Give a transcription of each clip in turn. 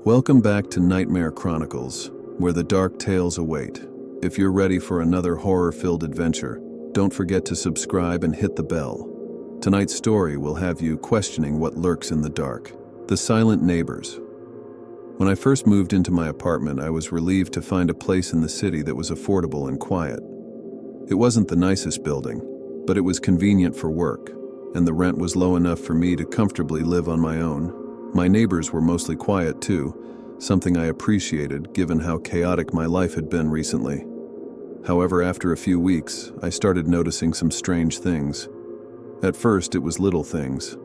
Welcome back to Nightmare Chronicles, where the dark tales await. If you're ready for another horror-filled adventure, don't forget to subscribe and hit the bell. Tonight's story will have you questioning what lurks in the dark. The Silent Neighbors. When I first moved into my apartment, I was relieved to find a place in the city that was affordable and quiet. It wasn't the nicest building, but it was convenient for work, and the rent was low enough for me to comfortably live on my own. My neighbors were mostly quiet too, something I appreciated given how chaotic my life had been recently. However, after a few weeks, I started noticing some strange things. At first, it was little things.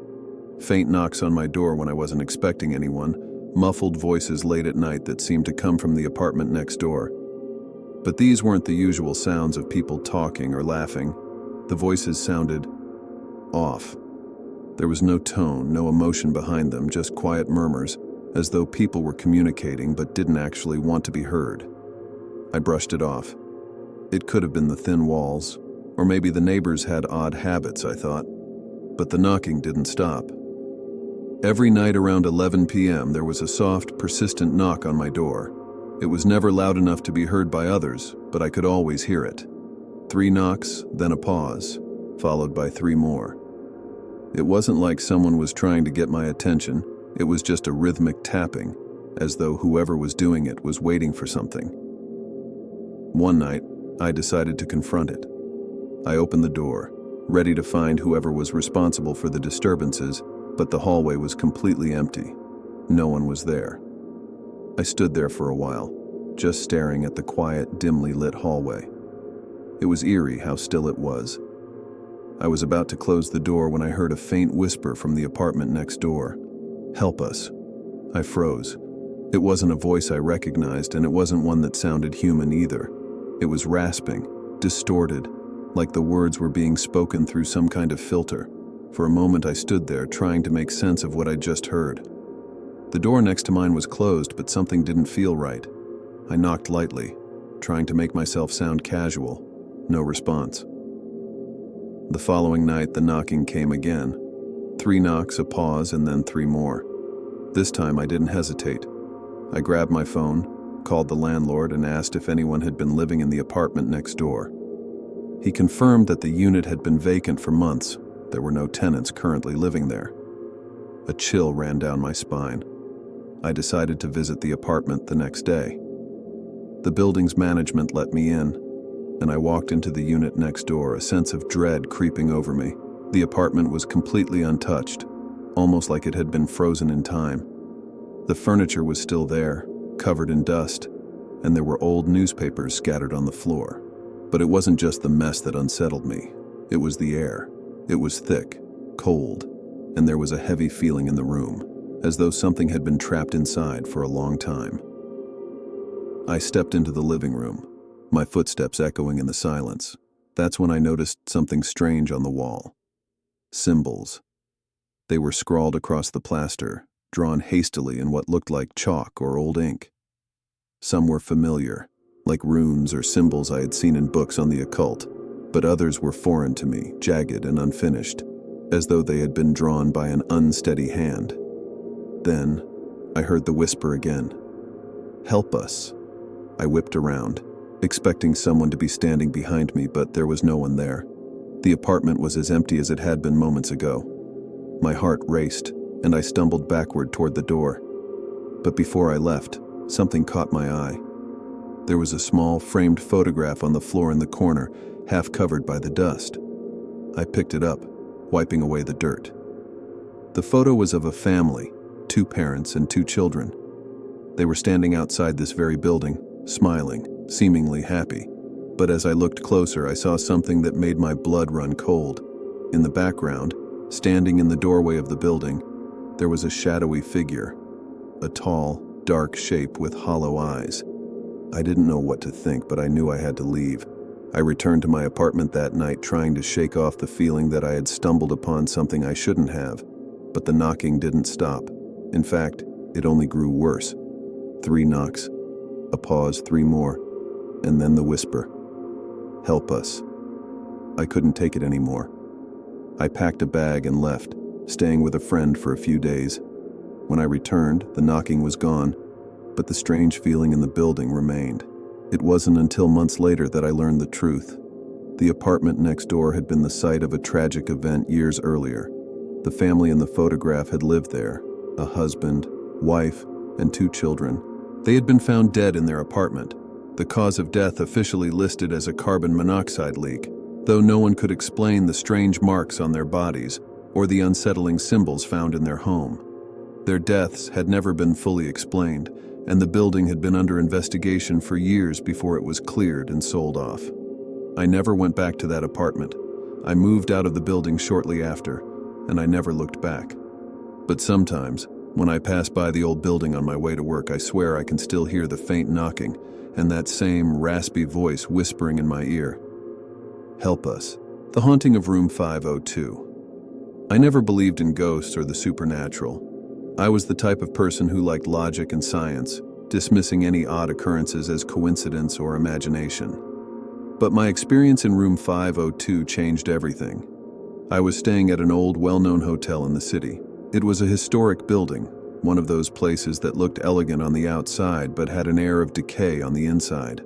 Faint knocks on my door when I wasn't expecting anyone, muffled voices late at night that seemed to come from the apartment next door. But these weren't the usual sounds of people talking or laughing. The voices sounded off. There was no tone, no emotion behind them, just quiet murmurs, as though people were communicating but didn't actually want to be heard. I brushed it off. It could have been the thin walls, or maybe the neighbors had odd habits, I thought. But the knocking didn't stop. Every night around 11 p.m. there was a soft, persistent knock on my door. It was never loud enough to be heard by others, but I could always hear it. 3 knocks, then a pause, followed by 3 more. It wasn't like someone was trying to get my attention, it was just a rhythmic tapping, as though whoever was doing it was waiting for something. One night, I decided to confront it. I opened the door, ready to find whoever was responsible for the disturbances, but the hallway was completely empty. No one was there. I stood there for a while, just staring at the quiet, dimly lit hallway. It was eerie how still it was. I was about to close the door when I heard a faint whisper from the apartment next door. "Help us." I froze. It wasn't a voice I recognized, and it wasn't one that sounded human either. It was rasping, distorted, like the words were being spoken through some kind of filter. For a moment I stood there, trying to make sense of what I'd just heard. The door next to mine was closed, but something didn't feel right. I knocked lightly, trying to make myself sound casual. No response. The following night, the knocking came again. 3 knocks, a pause, and then 3 more. This time I didn't hesitate. I grabbed my phone, called the landlord, and asked if anyone had been living in the apartment next door. He confirmed that the unit had been vacant for months. There were no tenants currently living there. A chill ran down my spine. I decided to visit the apartment the next day. The building's management let me in, and I walked into the unit next door, a sense of dread creeping over me. The apartment was completely untouched, almost like it had been frozen in time. The furniture was still there, covered in dust, and there were old newspapers scattered on the floor. But it wasn't just the mess that unsettled me. It was the air. It was thick, cold, and there was a heavy feeling in the room, as though something had been trapped inside for a long time. I stepped into the living room, my footsteps echoing in the silence. That's when I noticed something strange on the wall. Symbols. They were scrawled across the plaster, drawn hastily in what looked like chalk or old ink. Some were familiar, like runes or symbols I had seen in books on the occult, but others were foreign to me, jagged and unfinished, as though they had been drawn by an unsteady hand. Then, I heard the whisper again. "Help us." I whipped around, expecting someone to be standing behind me, but there was no one there. The apartment was as empty as it had been moments ago. My heart raced, and I stumbled backward toward the door. But before I left, something caught my eye. There was a small, framed photograph on the floor in the corner, half covered by the dust. I picked it up, wiping away the dirt. The photo was of a family, 2 parents and 2 children. They were standing outside this very building, smiling, seemingly happy. But as I looked closer, I saw something that made my blood run cold. In the background, standing in the doorway of the building, there was a shadowy figure, a tall, dark shape with hollow eyes. I didn't know what to think, but I knew I had to leave. I returned to my apartment that night, trying to shake off the feeling that I had stumbled upon something I shouldn't have. But the knocking didn't stop. In fact, it only grew worse. 3 knocks, a pause, 3 more, and then the whisper. "Help us." I couldn't take it anymore. I packed a bag and left, staying with a friend for a few days. When I returned, the knocking was gone, but the strange feeling in the building remained. It wasn't until months later that I learned the truth. The apartment next door had been the site of a tragic event years earlier. The family in the photograph had lived there, a husband, wife, and 2 children. They had been found dead in their apartment. The cause of death officially listed as a carbon monoxide leak, though no one could explain the strange marks on their bodies or the unsettling symbols found in their home. Their deaths had never been fully explained, and the building had been under investigation for years before it was cleared and sold off. I never went back to that apartment. I moved out of the building shortly after, and I never looked back. But sometimes, when I pass by the old building on my way to work, I swear I can still hear the faint knocking and that same raspy voice whispering in my ear. Help us. The haunting of room 502. I never believed in ghosts or the supernatural. I was the type of person who liked logic and science, dismissing any odd occurrences as coincidence or imagination. But my experience in room 502 changed everything. I was staying at an old, well-known hotel in the city. It was a historic building, one of those places that looked elegant on the outside but had an air of decay on the inside.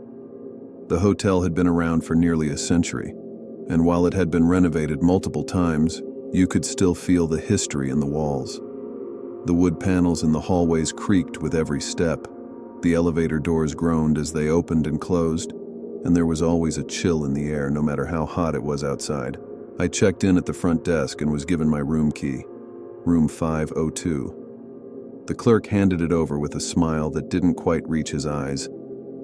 The hotel had been around for nearly a century, and while it had been renovated multiple times, you could still feel the history in the walls. The wood panels in the hallways creaked with every step. The elevator doors groaned as they opened and closed, and there was always a chill in the air no matter how hot it was outside. I checked in at the front desk and was given my room key, room 502. The clerk handed it over with a smile that didn't quite reach his eyes,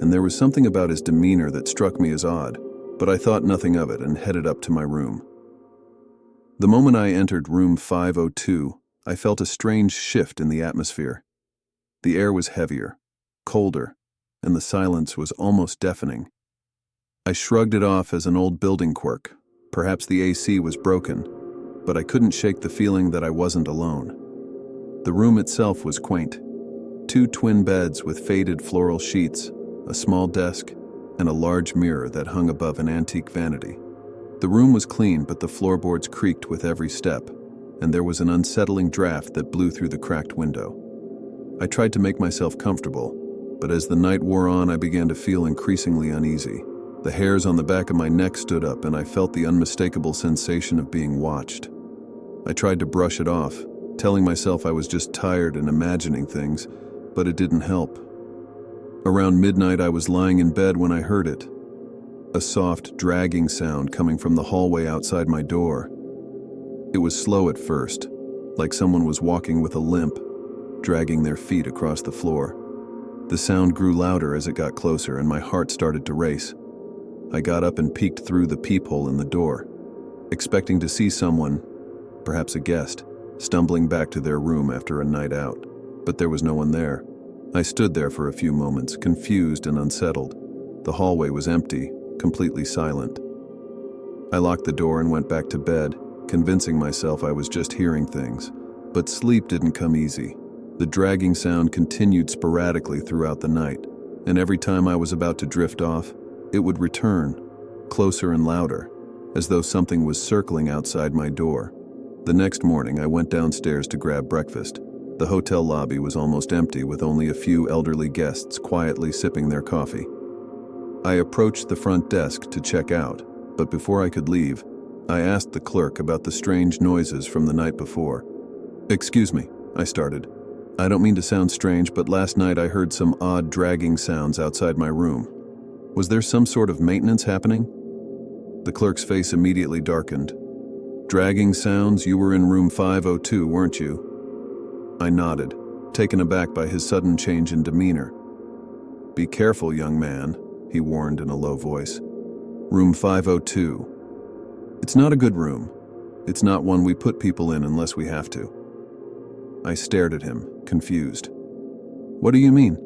and there was something about his demeanor that struck me as odd, but I thought nothing of it and headed up to my room. The moment I entered room 502, I felt a strange shift in the atmosphere. The air was heavier, colder, and the silence was almost deafening. I shrugged it off as an old building quirk. Perhaps the AC was broken, but I couldn't shake the feeling that I wasn't alone. The room itself was quaint. 2 twin beds with faded floral sheets, a small desk, and a large mirror that hung above an antique vanity. The room was clean, but the floorboards creaked with every step, and there was an unsettling draft that blew through the cracked window. I tried to make myself comfortable, but as the night wore on, I began to feel increasingly uneasy. The hairs on the back of my neck stood up, and I felt the unmistakable sensation of being watched. I tried to brush it off, telling myself I was just tired and imagining things, but it didn't help. Around midnight, I was lying in bed when I heard it. A soft, dragging sound coming from the hallway outside my door. It was slow at first, like someone was walking with a limp, dragging their feet across the floor. The sound grew louder as it got closer, and my heart started to race. I got up and peeked through the peephole in the door, expecting to see someone, perhaps a guest, stumbling back to their room after a night out. But there was no one there. I stood there for a few moments, confused and unsettled. The hallway was empty, completely silent. I locked the door and went back to bed, convincing myself I was just hearing things. But sleep didn't come easy. The dragging sound continued sporadically throughout the night, and every time I was about to drift off, it would return, closer and louder, as though something was circling outside my door. The next morning, I went downstairs to grab breakfast. The hotel lobby was almost empty, with only a few elderly guests quietly sipping their coffee. I approached the front desk to check out, but before I could leave, I asked the clerk about the strange noises from the night before. "Excuse me," I started. "I don't mean to sound strange, but last night I heard some odd dragging sounds outside my room. Was there some sort of maintenance happening?" The clerk's face immediately darkened. "Dragging sounds? You were in room 502, weren't you?" I nodded, taken aback by his sudden change in demeanor. "Be careful, young man," he warned in a low voice. "Room 502. It's not a good room. It's not one we put people in unless we have to." I stared at him, confused. "What do you mean?"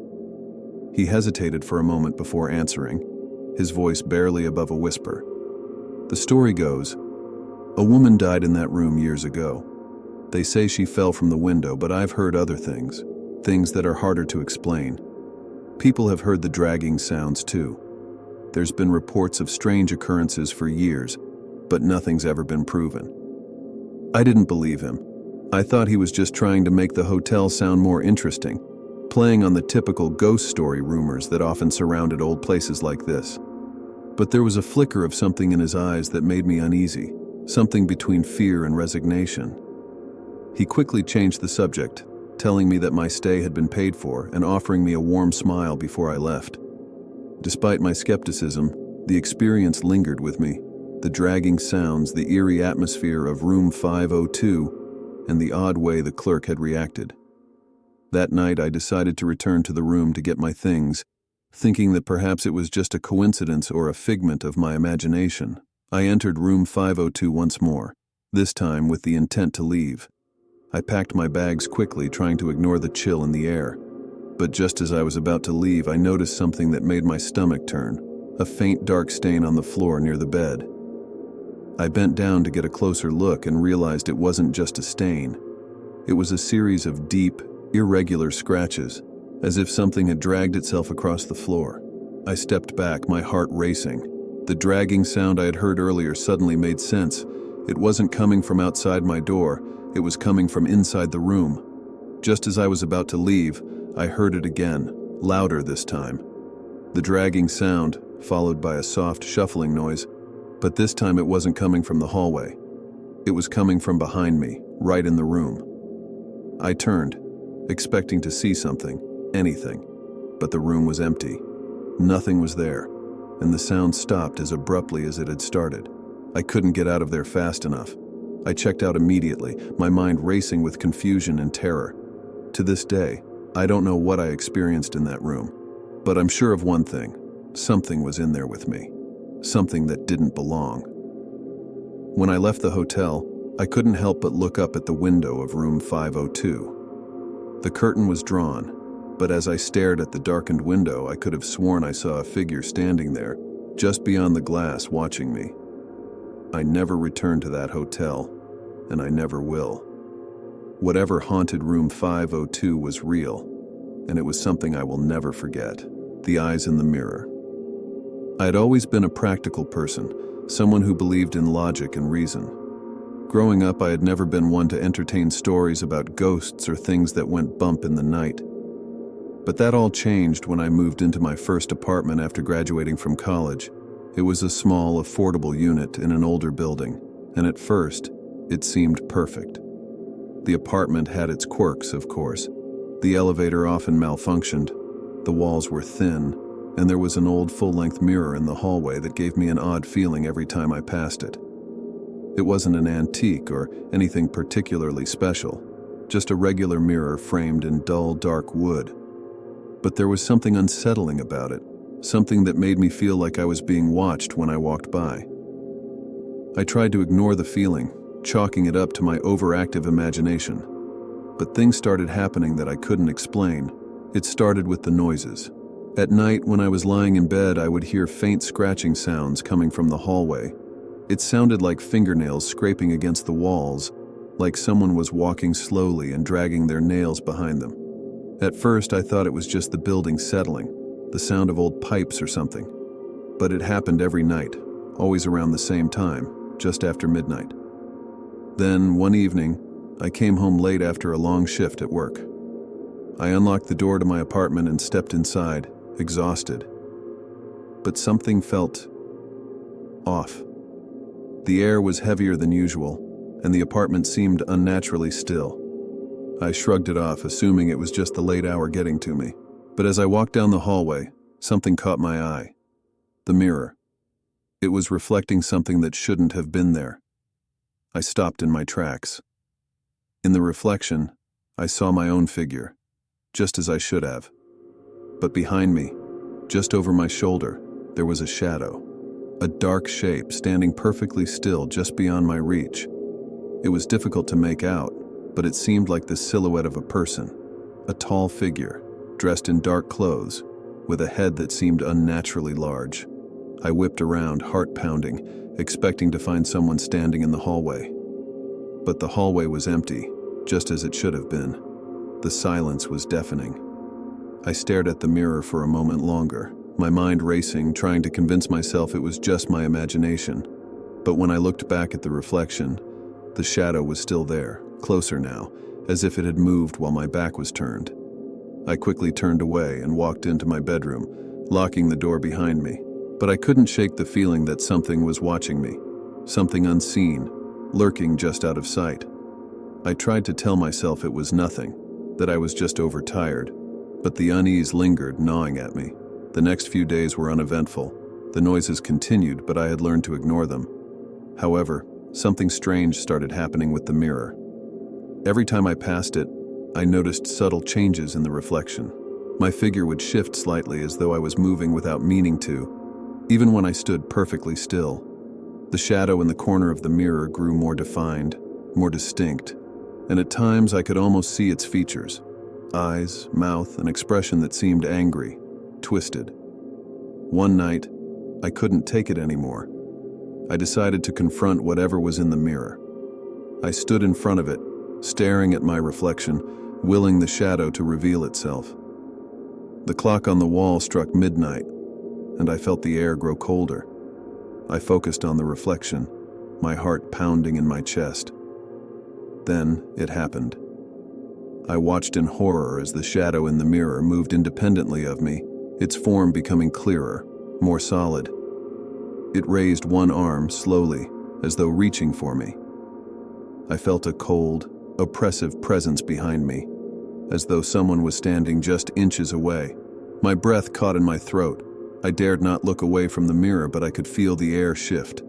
He hesitated for a moment before answering, his voice barely above a whisper. "The story goes, a woman died in that room years ago. They say she fell from the window, but I've heard other things that are harder to explain. People have heard the dragging sounds too. There's been reports of strange occurrences for years, but nothing's ever been proven." I didn't believe him. I thought he was just trying to make the hotel sound more interesting. playing on the typical ghost story rumors that often surrounded old places like this. But there was a flicker of something in his eyes that made me uneasy, something between fear and resignation. He quickly changed the subject, telling me that my stay had been paid for and offering me a warm smile before I left. Despite my skepticism, the experience lingered with me. The dragging sounds, the eerie atmosphere of room 502, and the odd way the clerk had reacted. That night I decided to return to the room to get my things, thinking that perhaps it was just a coincidence or a figment of my imagination. I entered room 502 once more, this time with the intent to leave. I packed my bags quickly, trying to ignore the chill in the air. But just as I was about to leave, I noticed something that made my stomach turn, a faint dark stain on the floor near the bed. I bent down to get a closer look and realized it wasn't just a stain. It was a series of deep, irregular scratches, as if something had dragged itself across the floor. I stepped back, my heart racing. The dragging sound I had heard earlier suddenly made sense. It wasn't coming from outside my door, it was coming from inside the room. Just as I was about to leave, I heard it again, louder this time. The dragging sound, followed by a soft shuffling noise, but this time it wasn't coming from the hallway. It was coming from behind me, right in the room. I turned, expecting to see something, anything, but the room was empty. Nothing was there, and the sound stopped as abruptly as it had started. I couldn't get out of there fast enough. I checked out immediately, my mind racing with confusion and terror. To this day, I don't know what I experienced in that room, but I'm sure of one thing. Something was in there with me. Something that didn't belong. When I left the hotel, I couldn't help but look up at the window of room 502. The curtain was drawn, but as I stared at the darkened window, I could have sworn I saw a figure standing there, just beyond the glass, watching me. I never returned to that hotel, and I never will. Whatever haunted room 502 was real, and it was something I will never forget. The eyes in the mirror. I had always been a practical person, someone who believed in logic and reason. Growing up, I had never been one to entertain stories about ghosts or things that went bump in the night. But that all changed when I moved into my first apartment after graduating from college. It was a small, affordable unit in an older building, and at first, it seemed perfect. The apartment had its quirks, of course. The elevator often malfunctioned, the walls were thin, and there was an old full-length mirror in the hallway that gave me an odd feeling every time I passed it. It wasn't an antique or anything particularly special, just a regular mirror framed in dull, dark wood. But there was something unsettling about it, something that made me feel like I was being watched when I walked by. I tried to ignore the feeling, chalking it up to my overactive imagination. But things started happening that I couldn't explain. It started with the noises. At night, when I was lying in bed, I would hear faint scratching sounds coming from the hallway. It sounded like fingernails scraping against the walls, like someone was walking slowly and dragging their nails behind them. At first, I thought it was just the building settling, the sound of old pipes or something. But it happened every night, always around the same time, just after midnight. Then, one evening, I came home late after a long shift at work. I unlocked the door to my apartment and stepped inside, exhausted. But something felt off. The air was heavier than usual, and the apartment seemed unnaturally still. I shrugged it off, assuming it was just the late hour getting to me. But as I walked down the hallway, something caught my eye. The mirror. It was reflecting something that shouldn't have been there. I stopped in my tracks. In the reflection, I saw my own figure, just as I should have. But behind me, just over my shoulder, there was a shadow, a dark shape standing perfectly still just beyond my reach. It was difficult to make out, but it seemed like the silhouette of a person, a tall figure, dressed in dark clothes, with a head that seemed unnaturally large. I whipped around, heart pounding, expecting to find someone standing in the hallway. But the hallway was empty, just as it should have been. The silence was deafening. I stared at the mirror for a moment longer, my mind racing, trying to convince myself it was just my imagination. But when I looked back at the reflection, the shadow was still there, closer now, as if it had moved while my back was turned. I quickly turned away and walked into my bedroom, locking the door behind me. But I couldn't shake the feeling that something was watching me, something unseen, lurking just out of sight. I tried to tell myself it was nothing, that I was just overtired, but the unease lingered, gnawing at me. The next few days were uneventful. The noises continued, but I had learned to ignore them. However, something strange started happening with the mirror. Every time I passed it, I noticed subtle changes in the reflection. My figure would shift slightly as though I was moving without meaning to, even when I stood perfectly still. The shadow in the corner of the mirror grew more defined, more distinct, and at times I could almost see its features: eyes, mouth, an expression that seemed angry, twisted. One night, I couldn't take it anymore. I decided to confront whatever was in the mirror. I stood in front of it, staring at my reflection, willing the shadow to reveal itself. The clock on the wall struck midnight, and I felt the air grow colder. I focused on the reflection, my heart pounding in my chest. Then it happened. I watched in horror as the shadow in the mirror moved independently of me, its form becoming clearer, more solid. It raised one arm slowly, as though reaching for me. I felt a cold, oppressive presence behind me, as though someone was standing just inches away. My breath caught in my throat. I dared not look away from the mirror, but I could feel the air shift.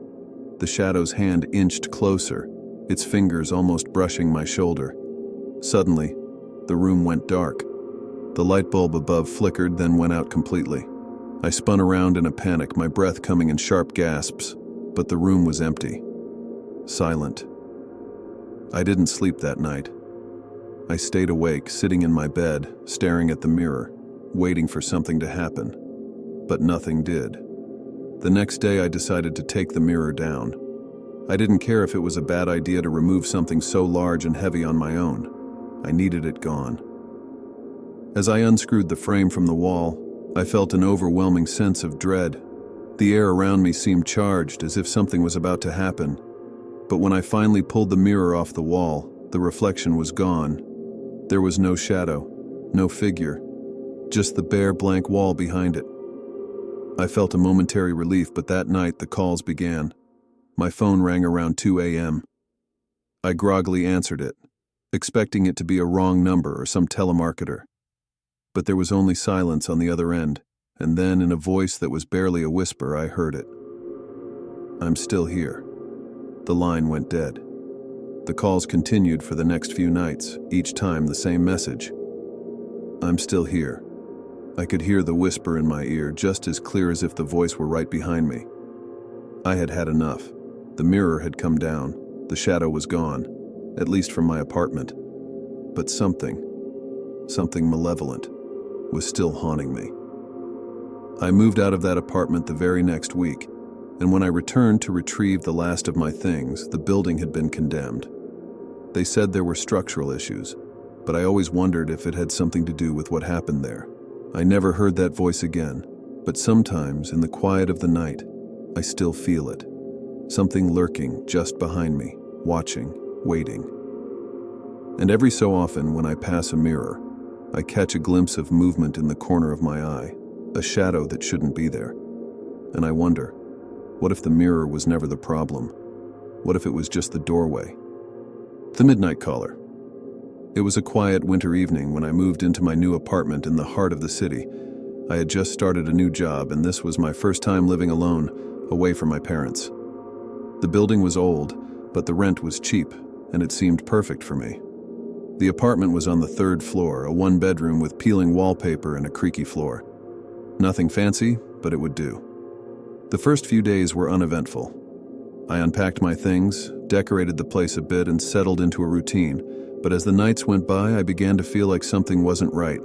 The shadow's hand inched closer, its fingers almost brushing my shoulder. Suddenly, the room went dark. The light bulb above flickered, then went out completely. I spun around in a panic, my breath coming in sharp gasps, but the room was empty. Silent. I didn't sleep that night. I stayed awake, sitting in my bed, staring at the mirror, waiting for something to happen. But nothing did. The next day I decided to take the mirror down. I didn't care if it was a bad idea to remove something so large and heavy on my own. I needed it gone. As I unscrewed the frame from the wall, I felt an overwhelming sense of dread. The air around me seemed charged, as if something was about to happen. But when I finally pulled the mirror off the wall, the reflection was gone. There was no shadow, no figure, just the bare blank wall behind it. I felt a momentary relief, but that night the calls began. My phone rang around 2 a.m. I groggily answered it, expecting it to be a wrong number or some telemarketer. But there was only silence on the other end, and then in a voice that was barely a whisper, I heard it. "I'm still here." The line went dead. The calls continued for the next few nights, each time the same message. "I'm still here." I could hear the whisper in my ear, just as clear as if the voice were right behind me. I had had enough. The mirror had come down. The shadow was gone, at least from my apartment. But something malevolent, was still haunting me. I moved out of that apartment the very next week, and when I returned to retrieve the last of my things, the building had been condemned. They said there were structural issues, but I always wondered if it had something to do with what happened there. I never heard that voice again, but sometimes in the quiet of the night, I still feel it. Something lurking just behind me, watching, waiting. And every so often when I pass a mirror, I catch a glimpse of movement in the corner of my eye, a shadow that shouldn't be there. And I wonder, what if the mirror was never the problem? What if it was just the doorway? The Midnight Caller. It was a quiet winter evening when I moved into my new apartment in the heart of the city. I had just started a new job, and this was my first time living alone, away from my parents. The building was old, but the rent was cheap, and it seemed perfect for me. The apartment was on the 3rd floor, a one-bedroom with peeling wallpaper and a creaky floor. Nothing fancy, but it would do. The first few days were uneventful. I unpacked my things, decorated the place a bit, and settled into a routine, but as the nights went by, I began to feel like something wasn't right.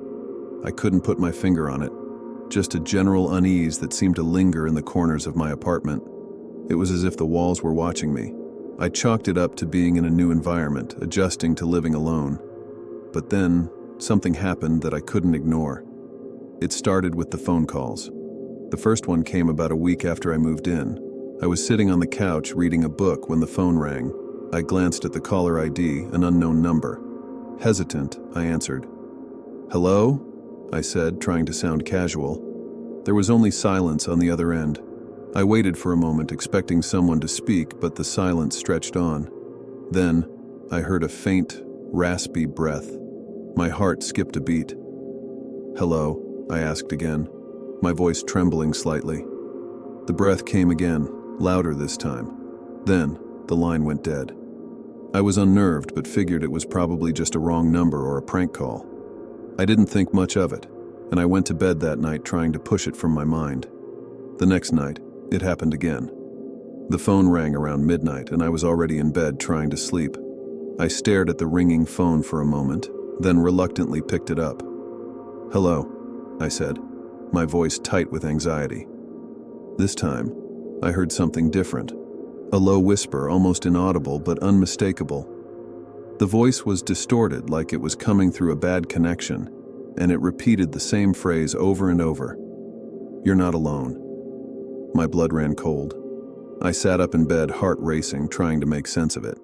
I couldn't put my finger on it, just a general unease that seemed to linger in the corners of my apartment. It was as if the walls were watching me. I chalked it up to being in a new environment, adjusting to living alone. But then, something happened that I couldn't ignore. It started with the phone calls. The first one came about a week after I moved in. I was sitting on the couch reading a book when the phone rang. I glanced at the caller ID, an unknown number. Hesitant, I answered. "Hello?" I said, trying to sound casual. There was only silence on the other end. I waited for a moment, expecting someone to speak, but the silence stretched on. Then, I heard a faint, raspy breath. My heart skipped a beat. "Hello?" I asked again, my voice trembling slightly. The breath came again, louder this time. Then, the line went dead. I was unnerved, but figured it was probably just a wrong number or a prank call. I didn't think much of it, and I went to bed that night trying to push it from my mind. The next night, it happened again. The phone rang around midnight, and I was already in bed trying to sleep. I stared at the ringing phone for a moment, then reluctantly picked it up. "Hello," I said, my voice tight with anxiety. This time, I heard something different. A low whisper, almost inaudible but unmistakable. The voice was distorted, like it was coming through a bad connection, and it repeated the same phrase over and over. "You're not alone." My blood ran cold. I sat up in bed, heart racing, trying to make sense of it.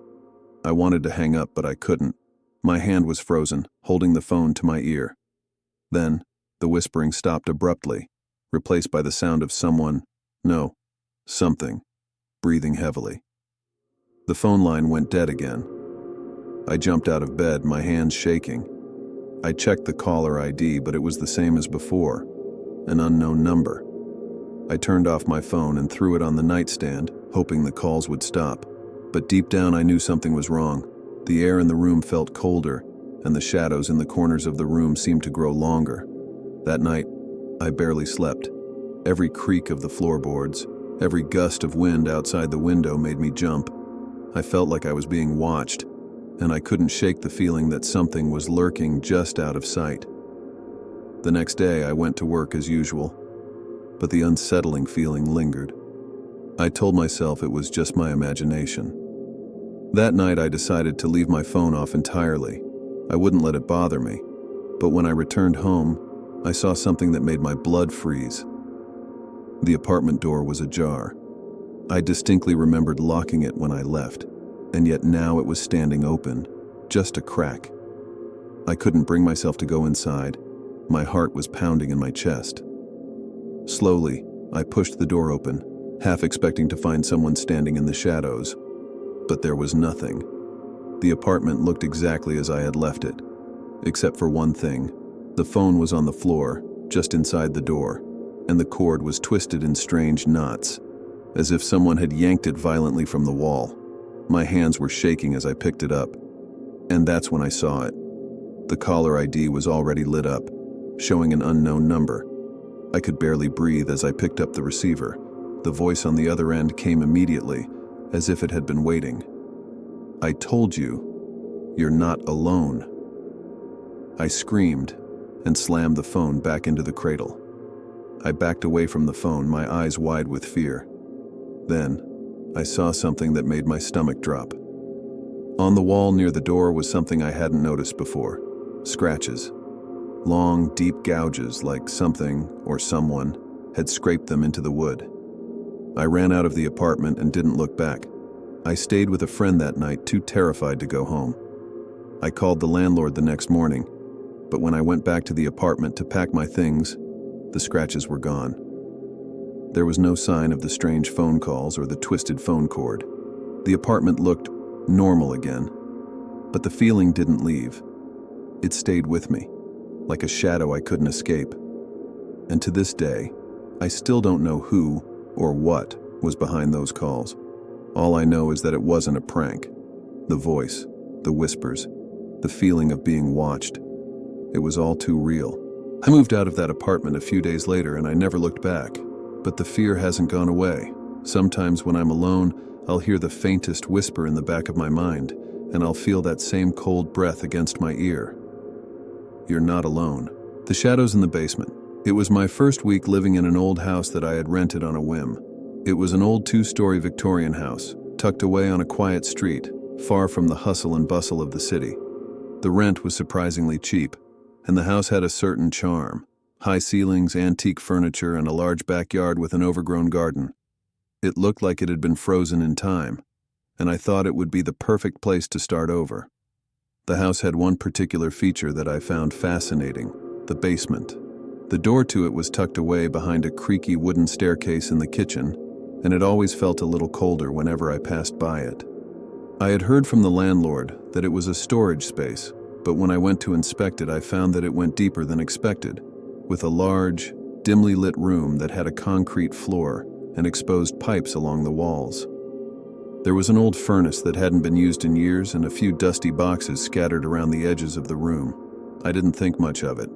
I wanted to hang up, but I couldn't. My hand was frozen, holding the phone to my ear. Then, the whispering stopped abruptly, replaced by the sound of something, breathing heavily. The phone line went dead again. I jumped out of bed, my hands shaking. I checked the caller ID, but it was the same as before, an unknown number. I turned off my phone and threw it on the nightstand, hoping the calls would stop. But deep down I knew something was wrong. The air in the room felt colder, and the shadows in the corners of the room seemed to grow longer. That night, I barely slept. Every creak of the floorboards, every gust of wind outside the window made me jump. I felt like I was being watched, and I couldn't shake the feeling that something was lurking just out of sight. The next day, I went to work as usual, but the unsettling feeling lingered. I told myself it was just my imagination. That night, I decided to leave my phone off entirely. I wouldn't let it bother me, but when I returned home, I saw something that made my blood freeze. The apartment door was ajar. I distinctly remembered locking it when I left, and yet now it was standing open, just a crack. I couldn't bring myself to go inside. My heart was pounding in my chest. Slowly, I pushed the door open, half expecting to find someone standing in the shadows. But there was nothing. The apartment looked exactly as I had left it, except for one thing. The phone was on the floor, just inside the door, and the cord was twisted in strange knots, as if someone had yanked it violently from the wall. My hands were shaking as I picked it up, and that's when I saw it. The caller ID was already lit up, showing an unknown number. I could barely breathe as I picked up the receiver. The voice on the other end came immediately, as if it had been waiting. "I told you, you're not alone." I screamed and slammed the phone back into the cradle. I backed away from the phone, my eyes wide with fear. Then, I saw something that made my stomach drop. On the wall near the door was something I hadn't noticed before. Scratches. Long, deep gouges like something or someone had scraped them into the wood. I ran out of the apartment and didn't look back. I stayed with a friend that night, too terrified to go home. I called the landlord the next morning, but when I went back to the apartment to pack my things, the scratches were gone. There was no sign of the strange phone calls or the twisted phone cord. The apartment looked normal again, but the feeling didn't leave. It stayed with me, like a shadow I couldn't escape. And to this day, I still don't know who or what was behind those calls. All I know is that it wasn't a prank. The voice, the whispers, the feeling of being watched. It was all too real. I moved out of that apartment a few days later and I never looked back. But the fear hasn't gone away. Sometimes when I'm alone, I'll hear the faintest whisper in the back of my mind, and I'll feel that same cold breath against my ear. You're not alone. The shadows in the basement. It was my first week living in an old house that I had rented on a whim. It was an old 2-story Victorian house, tucked away on a quiet street, far from the hustle and bustle of the city. The rent was surprisingly cheap, and the house had a certain charm. High ceilings, antique furniture, and a large backyard with an overgrown garden. It looked like it had been frozen in time, and I thought it would be the perfect place to start over. The house had one particular feature that I found fascinating. the basement. The door to it was tucked away behind a creaky wooden staircase in the kitchen, and it always felt a little colder whenever I passed by it. I had heard from the landlord that it was a storage space, but when I went to inspect it, I found that it went deeper than expected, with a large, dimly lit room that had a concrete floor and exposed pipes along the walls. There was an old furnace that hadn't been used in years and a few dusty boxes scattered around the edges of the room. I didn't think much of it,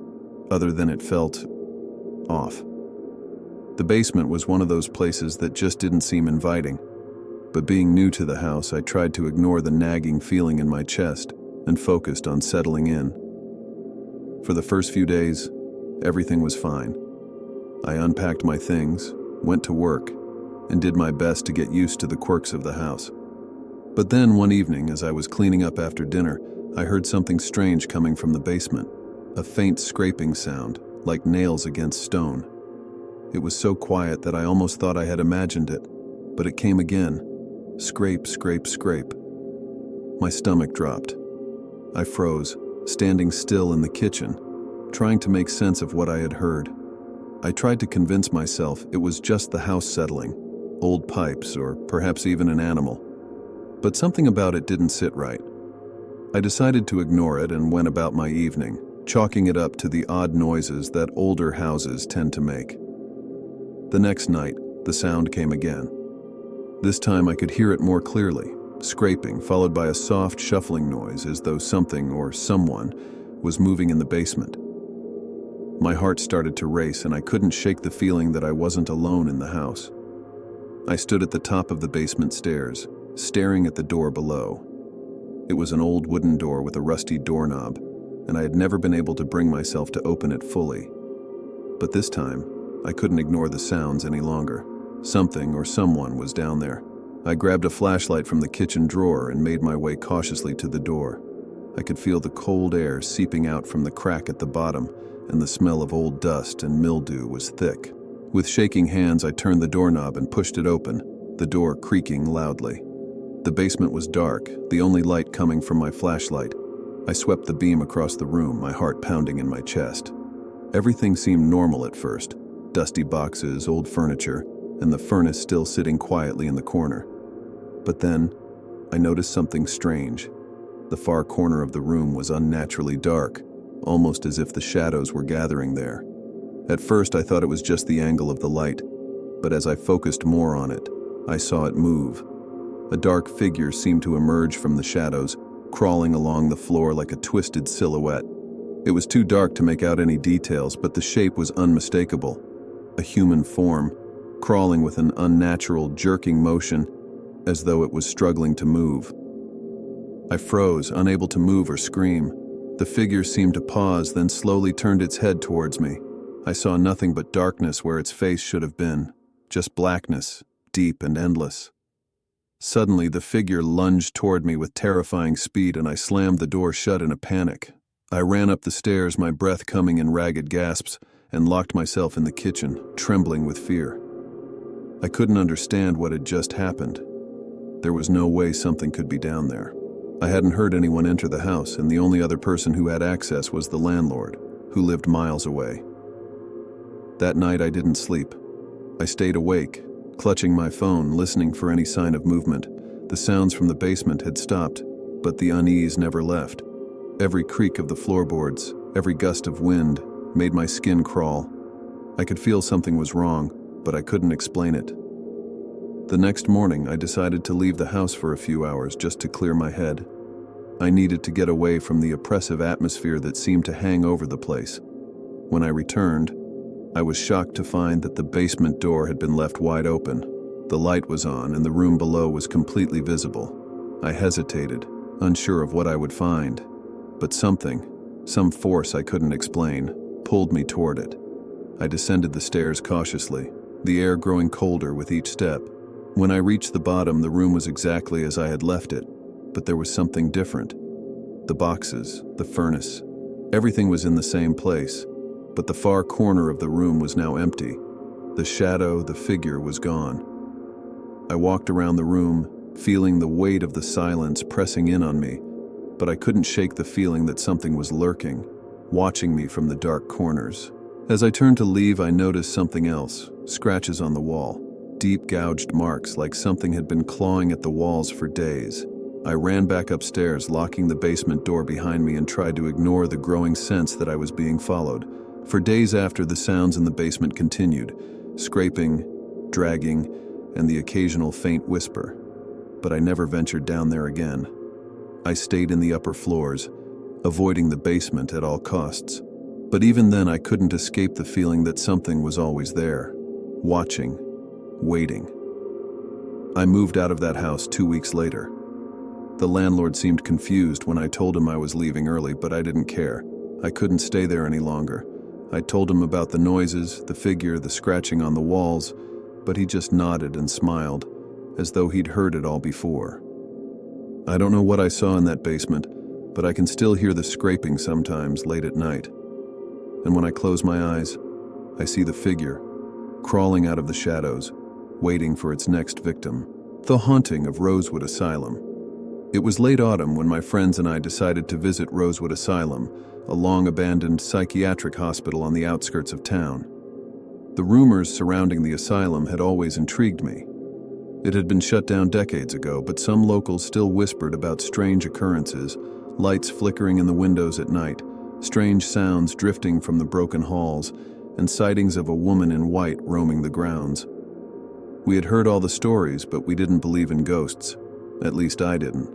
other than it felt off. The basement was one of those places that just didn't seem inviting, but being new to the house, I tried to ignore the nagging feeling in my chest and focused on settling in. For the first few days, everything was fine. I unpacked my things, went to work, and did my best to get used to the quirks of the house. But then one evening, as I was cleaning up after dinner, I heard something strange coming from the basement, a faint scraping sound, like nails against stone. It was so quiet that I almost thought I had imagined it, but it came again. Scrape, scrape, scrape. My stomach dropped. I froze, standing still in the kitchen, trying to make sense of what I had heard. I tried to convince myself it was just the house settling, old pipes, or perhaps even an animal. But something about it didn't sit right. I decided to ignore it and went about my evening, chalking it up to the odd noises that older houses tend to make. The next night, the sound came again. This time I could hear it more clearly, scraping, followed by a soft shuffling noise as though something or someone was moving in the basement. My heart started to race and I couldn't shake the feeling that I wasn't alone in the house. I stood at the top of the basement stairs, staring at the door below. It was an old wooden door with a rusty doorknob, and I had never been able to bring myself to open it fully. But this time, I couldn't ignore the sounds any longer. Something or someone was down there. I grabbed a flashlight from the kitchen drawer and made my way cautiously to the door. I could feel the cold air seeping out from the crack at the bottom, and the smell of old dust and mildew was thick. With shaking hands, I turned the doorknob and pushed it open, the door creaking loudly. The basement was dark, the only light coming from my flashlight. I swept the beam across the room, my heart pounding in my chest. Everything seemed normal at first. Dusty boxes, old furniture, and the furnace still sitting quietly in the corner. But then, I noticed something strange. The far corner of the room was unnaturally dark, almost as if the shadows were gathering there. At first, I thought it was just the angle of the light, but as I focused more on it, I saw it move. A dark figure seemed to emerge from the shadows, crawling along the floor like a twisted silhouette. It was too dark to make out any details, but the shape was unmistakable. A human form, crawling with an unnatural, jerking motion, as though it was struggling to move. I froze, unable to move or scream. The figure seemed to pause, then slowly turned its head towards me. I saw nothing but darkness where its face should have been, just blackness, deep and endless. Suddenly, the figure lunged toward me with terrifying speed, and I slammed the door shut in a panic. I ran up the stairs, my breath coming in ragged gasps, and locked myself in the kitchen, trembling with fear. I couldn't understand what had just happened. There was no way something could be down there. I hadn't heard anyone enter the house, and the only other person who had access was the landlord, who lived miles away. That night I didn't sleep. I stayed awake, clutching my phone, listening for any sign of movement. The sounds from the basement had stopped, but the unease never left. Every creak of the floorboards, every gust of wind, made my skin crawl. I could feel something was wrong, but I couldn't explain it. The next morning, I decided to leave the house for a few hours just to clear my head. I needed to get away from the oppressive atmosphere that seemed to hang over the place. When I returned, I was shocked to find that the basement door had been left wide open. The light was on and the room below was completely visible. I hesitated, unsure of what I would find, but some force I couldn't explain, pulled me toward it. I descended the stairs cautiously, the air growing colder with each step. When I reached the bottom, the room was exactly as I had left it, but there was something different. The boxes, the furnace, everything was in the same place, but the far corner of the room was now empty. The shadow, the figure was gone. I walked around the room, feeling the weight of the silence pressing in on me, but I couldn't shake the feeling that something was lurking. watching me from the dark corners. As I turned to leave, I noticed something else, scratches on the wall, deep gouged marks like something had been clawing at the walls for days. I ran back upstairs, locking the basement door behind me, and tried to ignore the growing sense that I was being followed. For days after, the sounds in the basement continued, scraping, dragging, and the occasional faint whisper. But I never ventured down there again. I stayed in the upper floors, avoiding the basement at all costs. But even then, I couldn't escape the feeling that something was always there, watching, waiting. I moved out of that house 2 weeks later. The landlord seemed confused when I told him I was leaving early, but I didn't care. I couldn't stay there any longer. I told him about the noises, the figure, the scratching on the walls, but he just nodded and smiled, as though he'd heard it all before. I don't know what I saw in that basement, but I can still hear the scraping sometimes late at night. And when I close my eyes, I see the figure, crawling out of the shadows, waiting for its next victim. The haunting of Rosewood Asylum. It was late autumn when my friends and I decided to visit Rosewood Asylum, a long-abandoned psychiatric hospital on the outskirts of town. The rumors surrounding the asylum had always intrigued me. It had been shut down decades ago, but some locals still whispered about strange occurrences, lights flickering in the windows at night, strange sounds drifting from the broken halls, and sightings of a woman in white roaming the grounds. We had heard all the stories, but we didn't believe in ghosts. At least I didn't.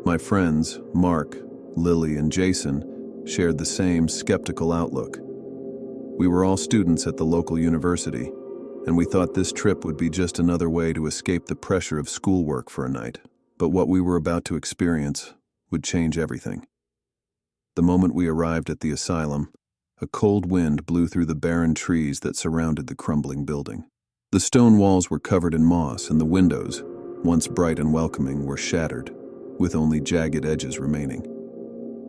My friends, Mark, Lily, and Jason, shared the same skeptical outlook. We were all students at the local university, and we thought this trip would be just another way to escape the pressure of schoolwork for a night. But what we were about to experience would change everything. The moment we arrived at the asylum, a cold wind blew through the barren trees that surrounded the crumbling building. The stone walls were covered in moss, and the windows, once bright and welcoming, were shattered, with only jagged edges remaining.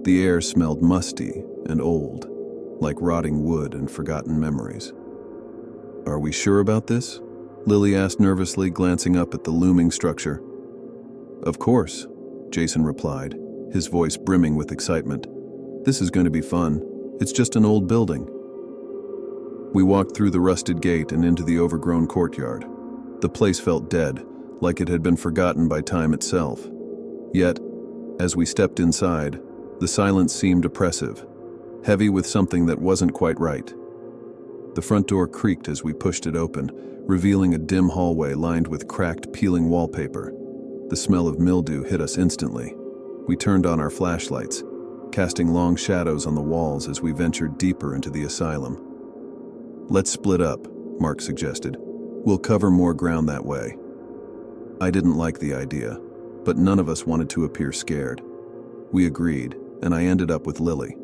The air smelled musty and old, like rotting wood and forgotten memories. "Are we sure about this?" Lily asked nervously, glancing up at the looming structure. "Of course," Jason replied, his voice brimming with excitement. "This is going to be fun. It's just an old building." We walked through the rusted gate and into the overgrown courtyard. The place felt dead, like it had been forgotten by time itself. Yet, as we stepped inside, the silence seemed oppressive, heavy with something that wasn't quite right. The front door creaked as we pushed it open, revealing a dim hallway lined with cracked, peeling wallpaper. The smell of mildew hit us instantly. We turned on our flashlights, casting long shadows on the walls as we ventured deeper into the asylum. "Let's split up," Mark suggested. "We'll cover more ground that way." I didn't like the idea, but none of us wanted to appear scared. We agreed, and I ended up with Lily.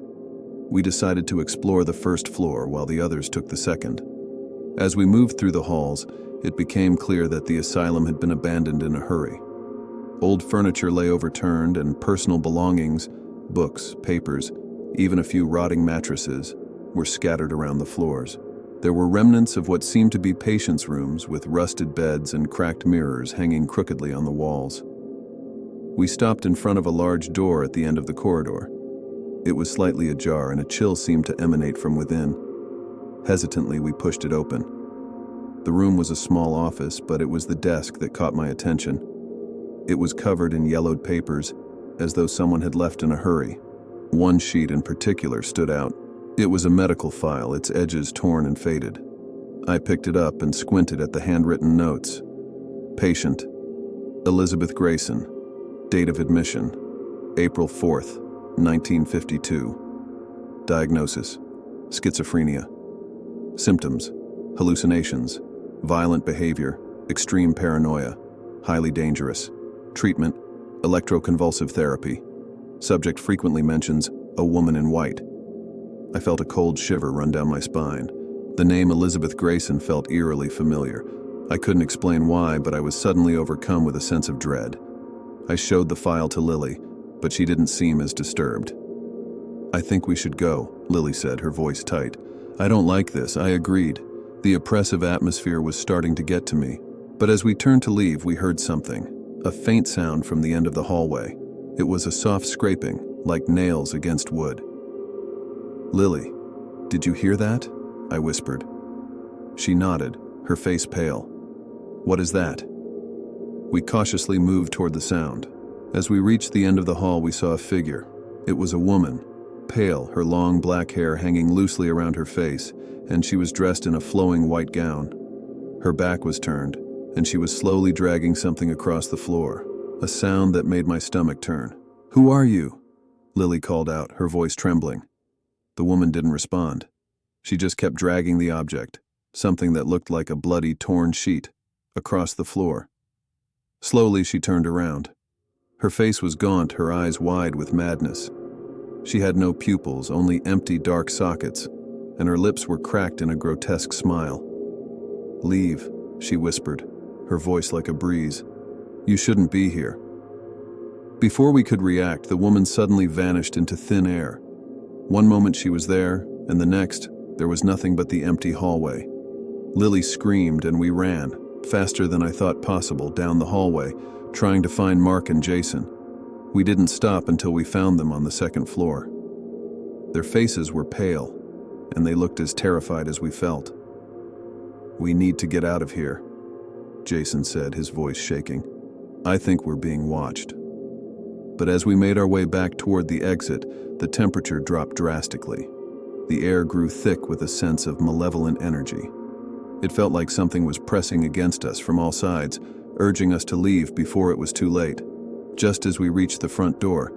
We decided to explore the first floor while the others took the second. As we moved through the halls, it became clear that the asylum had been abandoned in a hurry. Old furniture lay overturned, and personal belongings, books, papers, even a few rotting mattresses, were scattered around the floors. There were remnants of what seemed to be patients' rooms, with rusted beds and cracked mirrors hanging crookedly on the walls. We stopped in front of a large door at the end of the corridor. It was slightly ajar, and a chill seemed to emanate from within. Hesitantly, we pushed it open. The room was a small office, but it was the desk that caught my attention. It was covered in yellowed papers, as though someone had left in a hurry. One sheet in particular stood out. It was a medical file, its edges torn and faded. I picked it up and squinted at the handwritten notes. Patient: Elizabeth Grayson. Date of admission: April 4th, 1952. Diagnosis: schizophrenia. Symptoms: hallucinations, violent behavior, extreme paranoia, highly dangerous. Treatment: electroconvulsive therapy. Subject frequently mentions a woman in white. I felt a cold shiver run down my spine. The name Elizabeth Grayson felt eerily familiar. I couldn't explain why, but I was suddenly overcome with a sense of dread. I showed the file to Lily, but she didn't seem as disturbed. "I think we should go," Lily said, her voice tight. "I don't like this," I agreed. The oppressive atmosphere was starting to get to me. But as we turned to leave, we heard something. A faint sound from the end of the hallway. It was a soft scraping, like nails against wood. "Lily, did you hear that?" I whispered. She nodded, her face pale. "What is that?" We cautiously moved toward the sound. As we reached the end of the hall, we saw a figure. It was a woman, pale, her long black hair hanging loosely around her face, and she was dressed in a flowing white gown. Her back was turned, and she was slowly dragging something across the floor, a sound that made my stomach turn. "Who are you?" Lily called out, her voice trembling. The woman didn't respond. She just kept dragging the object, something that looked like a bloody, torn sheet, across the floor. Slowly she turned around. Her face was gaunt, her eyes wide with madness. She had no pupils, only empty, dark sockets, and her lips were cracked in a grotesque smile. "Leave," she whispered, her voice like a breeze. "You shouldn't be here." Before we could react, the woman suddenly vanished into thin air. One moment she was there, and the next, there was nothing but the empty hallway. Lily screamed and we ran, faster than I thought possible, down the hallway, trying to find Mark and Jason. We didn't stop until we found them on the second floor. Their faces were pale, and they looked as terrified as we felt. "We need to get out of here," Jason said, his voice shaking. "I think we're being watched." But as we made our way back toward the exit, the temperature dropped drastically. The air grew thick with a sense of malevolent energy. It felt like something was pressing against us from all sides, urging us to leave before it was too late. Just as we reached the front door,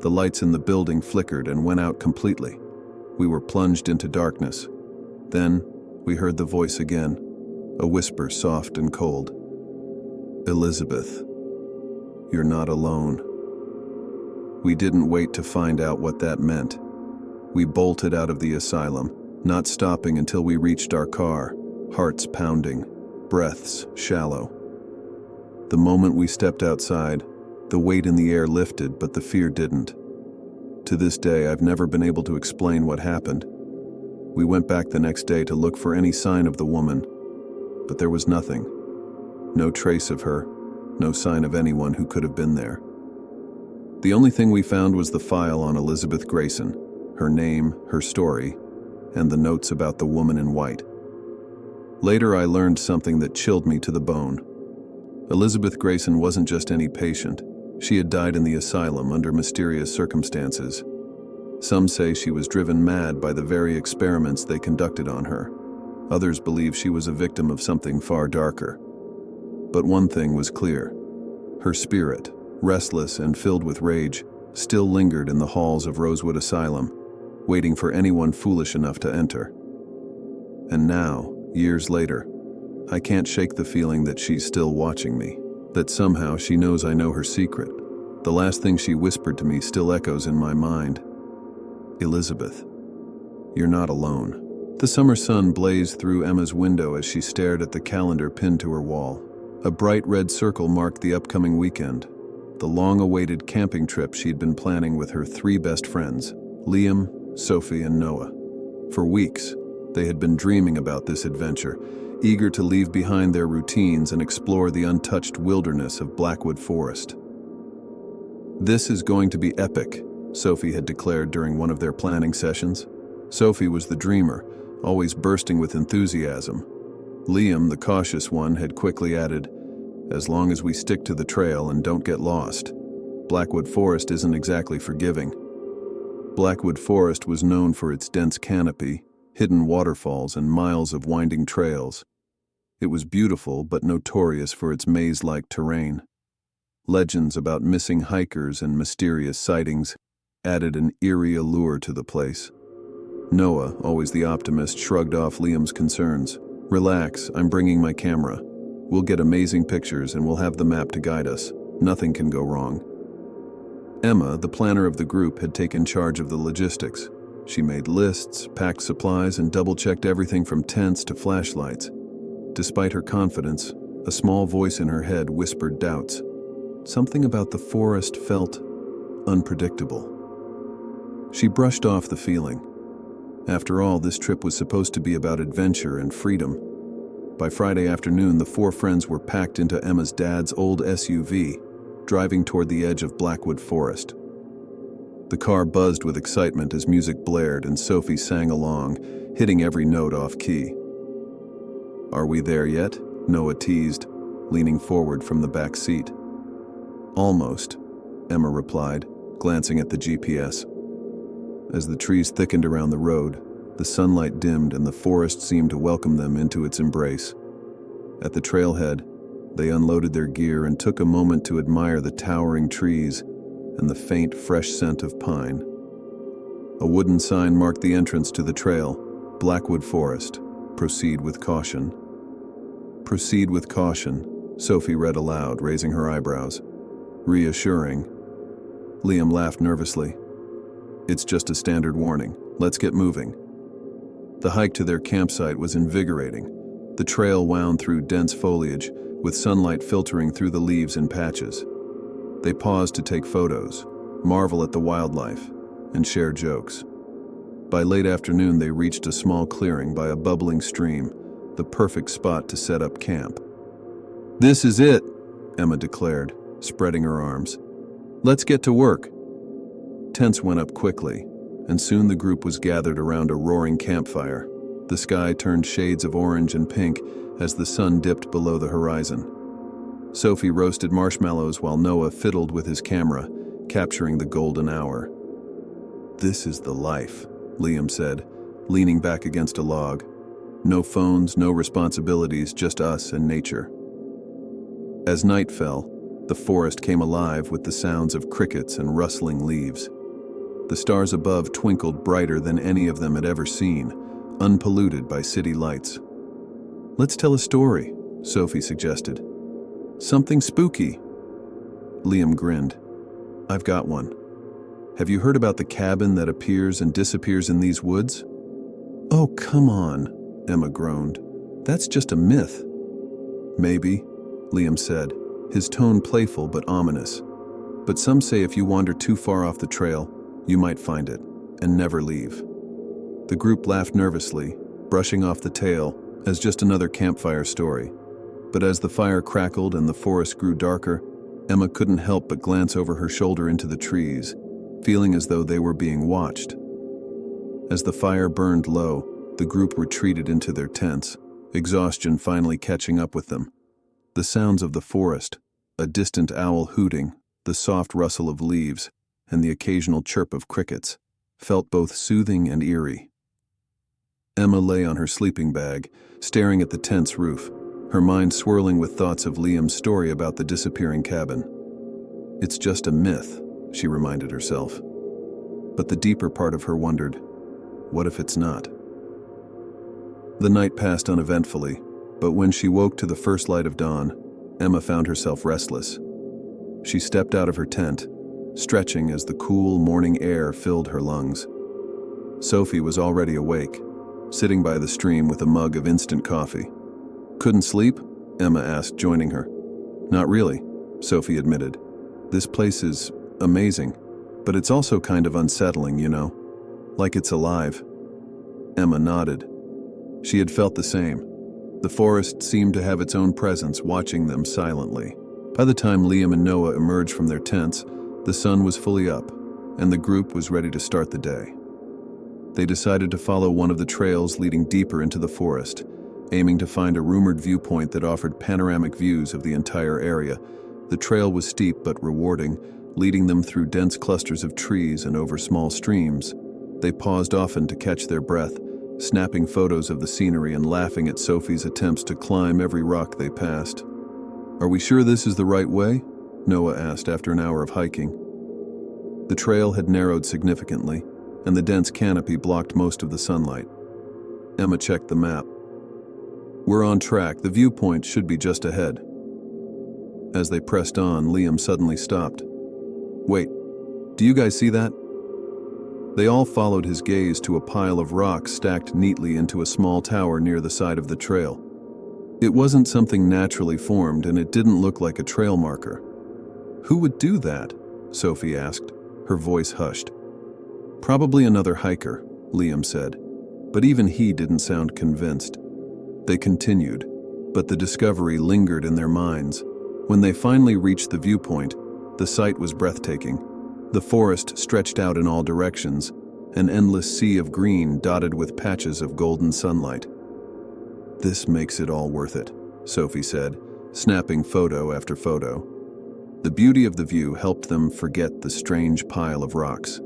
the lights in the building flickered and went out completely. We were plunged into darkness. Then, we heard the voice again, a whisper soft and cold. "Elizabeth, you're not alone." We didn't wait to find out what that meant. We bolted out of the asylum, not stopping until we reached our car, hearts pounding, breaths shallow. The moment we stepped outside, the weight in the air lifted, but the fear didn't. To this day, I've never been able to explain what happened. We went back the next day to look for any sign of the woman, but there was nothing. No trace of her, no sign of anyone who could have been there. The only thing we found was the file on Elizabeth Grayson, her name, her story, and the notes about the woman in white. Later, I learned something that chilled me to the bone. Elizabeth Grayson wasn't just any patient. She had died in the asylum under mysterious circumstances. Some say she was driven mad by the very experiments they conducted on her. Others believe she was a victim of something far darker. But one thing was clear. Her spirit, restless and filled with rage, still lingered in the halls of Rosewood Asylum, waiting for anyone foolish enough to enter. And now, years later, I can't shake the feeling that she's still watching me, that somehow she knows I know her secret. The last thing she whispered to me still echoes in my mind. "Elizabeth, you're not alone." The summer sun blazed through Emma's window as she stared at the calendar pinned to her wall. A bright red circle marked the upcoming weekend, the long-awaited camping trip she'd been planning with her 3 best friends, Liam, Sophie, and Noah. For weeks, they had been dreaming about this adventure, eager to leave behind their routines and explore the untouched wilderness of Blackwood Forest. "This is going to be epic," Sophie had declared during one of their planning sessions. Sophie was the dreamer, always bursting with enthusiasm. Liam, the cautious one, had quickly added, "As long as we stick to the trail and don't get lost. Blackwood Forest isn't exactly forgiving." Blackwood Forest was known for its dense canopy, hidden waterfalls, and miles of winding trails. It was beautiful, but notorious for its maze-like terrain. Legends about missing hikers and mysterious sightings added an eerie allure to the place. Noah, always the optimist, shrugged off Liam's concerns. "Relax, I'm bringing my camera. We'll get amazing pictures and we'll have the map to guide us. Nothing can go wrong." Emma, the planner of the group, had taken charge of the logistics. She made lists, packed supplies, and double-checked everything from tents to flashlights. Despite her confidence, a small voice in her head whispered doubts. Something about the forest felt unpredictable. She brushed off the feeling. After all, this trip was supposed to be about adventure and freedom. By Friday afternoon, the 4 friends were packed into Emma's dad's old SUV, driving toward the edge of Blackwood Forest. The car buzzed with excitement as music blared and Sophie sang along, hitting every note off key. "Are we there yet?" Noah teased, leaning forward from the back seat. "Almost," Emma replied, glancing at the GPS. As the trees thickened around the road, the sunlight dimmed and the forest seemed to welcome them into its embrace. At the trailhead, they unloaded their gear and took a moment to admire the towering trees and the faint, fresh scent of pine. A wooden sign marked the entrance to the trail, Blackwood Forest. Proceed with caution. "Proceed with caution," Sophie read aloud, raising her eyebrows. "Reassuring." Liam laughed nervously. "It's just a standard warning. Let's get moving." The hike to their campsite was invigorating. The trail wound through dense foliage, with sunlight filtering through the leaves in patches. They paused to take photos, marvel at the wildlife, and share jokes. By late afternoon, they reached a small clearing by a bubbling stream, the perfect spot to set up camp. "This is it," Emma declared, spreading her arms. "Let's get to work." Tents went up quickly, and soon the group was gathered around a roaring campfire. The sky turned shades of orange and pink as the sun dipped below the horizon. Sophie roasted marshmallows while Noah fiddled with his camera, capturing the golden hour. "This is the life," Liam said, leaning back against a log. "No phones, no responsibilities, just us and nature." As night fell, the forest came alive with the sounds of crickets and rustling leaves. The stars above twinkled brighter than any of them had ever seen, unpolluted by city lights. "Let's tell a story," Sophie suggested. "Something spooky." Liam grinned. "I've got one. Have you heard about the cabin that appears and disappears in these woods?" "Oh, come on," Emma groaned. "That's just a myth." "Maybe," Liam said, his tone playful but ominous. "But some say if you wander too far off the trail, you might find it, and never leave." The group laughed nervously, brushing off the tale as just another campfire story. But as the fire crackled and the forest grew darker, Emma couldn't help but glance over her shoulder into the trees, feeling as though they were being watched. As the fire burned low, the group retreated into their tents, exhaustion finally catching up with them. The sounds of the forest, a distant owl hooting, the soft rustle of leaves, and the occasional chirp of crickets, felt both soothing and eerie. Emma lay on her sleeping bag, staring at the tent's roof, her mind swirling with thoughts of Liam's story about the disappearing cabin. "It's just a myth," she reminded herself. But the deeper part of her wondered, what if it's not? The night passed uneventfully, but when she woke to the first light of dawn, Emma found herself restless. She stepped out of her tent, stretching as the cool morning air filled her lungs. Sophie was already awake, sitting by the stream with a mug of instant coffee. "Couldn't sleep?" Emma asked, joining her. "Not really," Sophie admitted. "This place is amazing, but it's also kind of unsettling, you know? Like it's alive." Emma nodded. She had felt the same. The forest seemed to have its own presence watching them silently. By the time Liam and Noah emerged from their tents, the sun was fully up, and the group was ready to start the day. They decided to follow one of the trails leading deeper into the forest, aiming to find a rumored viewpoint that offered panoramic views of the entire area. The trail was steep but rewarding, leading them through dense clusters of trees and over small streams. They paused often to catch their breath, snapping photos of the scenery and laughing at Sophie's attempts to climb every rock they passed. "Are we sure this is the right way?" Noah asked after an hour of hiking. The trail had narrowed significantly, and the dense canopy blocked most of the sunlight. Emma checked the map. "We're on track. The viewpoint should be just ahead." As they pressed on, Liam suddenly stopped. "Wait, do you guys see that?" They all followed his gaze to a pile of rocks stacked neatly into a small tower near the side of the trail. It wasn't something naturally formed, and it didn't look like a trail marker. "Who would do that?" Sophie asked, her voice hushed. "Probably another hiker," Liam said, but even he didn't sound convinced. They continued, but the discovery lingered in their minds. When they finally reached the viewpoint, the sight was breathtaking. The forest stretched out in all directions, an endless sea of green dotted with patches of golden sunlight. "This makes it all worth it," Sophie said, snapping photo after photo. The beauty of the view helped them forget the strange pile of rocks.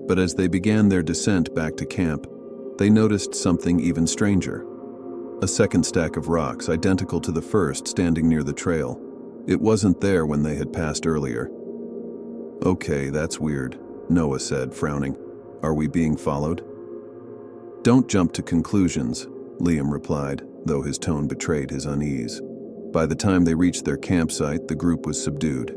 But as they began their descent back to camp, they noticed something even stranger. A second stack of rocks, identical to the first, standing near the trail. It wasn't there when they had passed earlier. "Okay, that's weird," Noah said, frowning. "Are we being followed?" "Don't jump to conclusions," Liam replied, though his tone betrayed his unease. By the time they reached their campsite, the group was subdued.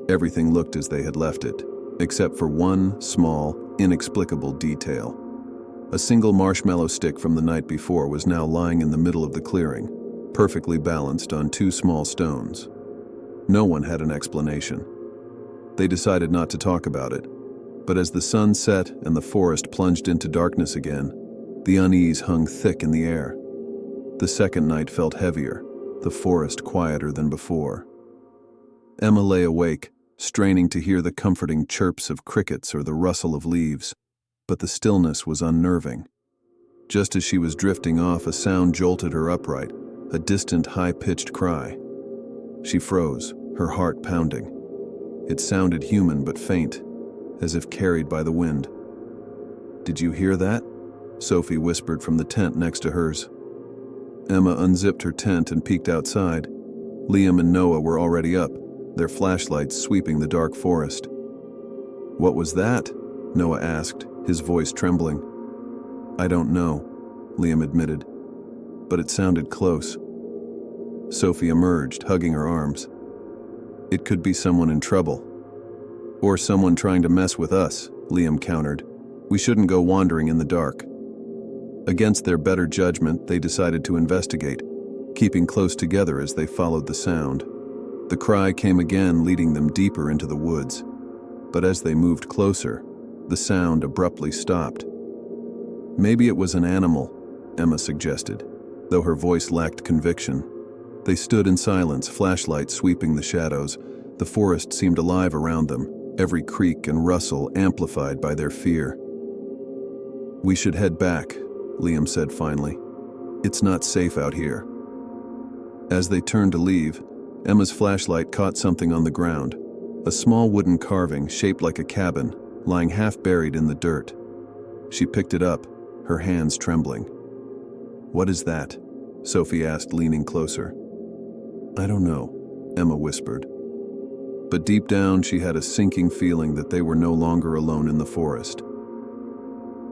Everything looked as they had left it, except for one small, inexplicable detail. A single marshmallow stick from the night before was now lying in the middle of the clearing, perfectly balanced on two small stones. No one had an explanation. They decided not to talk about it, but as the sun set and the forest plunged into darkness again, the unease hung thick in the air. The second night felt heavier, the forest quieter than before. Emma lay awake, straining to hear the comforting chirps of crickets or the rustle of leaves, but the stillness was unnerving. Just as she was drifting off, a sound jolted her upright, a distant, high-pitched cry. She froze, her heart pounding. It sounded human but faint, as if carried by the wind. "Did you hear that?" Sophie whispered from the tent next to hers. Emma unzipped her tent and peeked outside. Liam and Noah were already up, their flashlights sweeping the dark forest. "What was that?" Noah asked, his voice trembling. "I don't know," Liam admitted, "but it sounded close." Sophie emerged, hugging her arms. "It could be someone in trouble. Or someone trying to mess with us," Liam countered. "We shouldn't go wandering in the dark." Against their better judgment, they decided to investigate, keeping close together as they followed the sound. The cry came again, leading them deeper into the woods. But as they moved closer, the sound abruptly stopped. "Maybe it was an animal," Emma suggested, though her voice lacked conviction. They stood in silence, flashlights sweeping the shadows. The forest seemed alive around them, every creak and rustle amplified by their fear. "We should head back," Liam said finally. "It's not safe out here." As they turned to leave, Emma's flashlight caught something on the ground, a small wooden carving shaped like a cabin, lying half buried in the dirt. She picked it up, her hands trembling. "What is that?" Sophie asked, leaning closer. "I don't know," Emma whispered. But deep down she had a sinking feeling that they were no longer alone in the forest.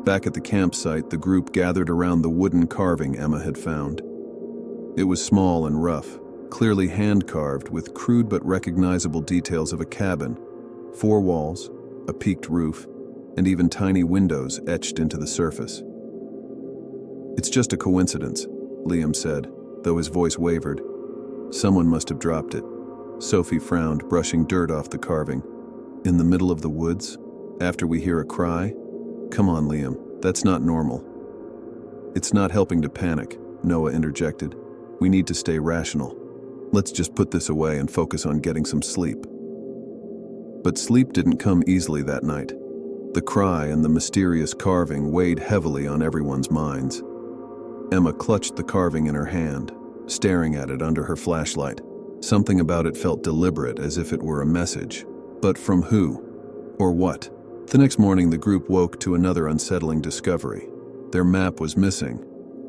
Back at the campsite, the group gathered around the wooden carving Emma had found. It was small and rough, clearly hand-carved with crude but recognizable details of a cabin, 4 walls, a peaked roof, and even tiny windows etched into the surface. "It's just a coincidence," Liam said, though his voice wavered. "Someone must have dropped it." Sophie frowned, brushing dirt off the carving. "In the middle of the woods? After we hear a cry? Come on, Liam, that's not normal." "It's not helping to panic," Noah interjected. "We need to stay rational. Let's just put this away and focus on getting some sleep." But sleep didn't come easily that night. The cry and the mysterious carving weighed heavily on everyone's minds. Emma clutched the carving in her hand, staring at it under her flashlight. Something about it felt deliberate, as if it were a message. But from who? Or what? The next morning, the group woke to another unsettling discovery. Their map was missing.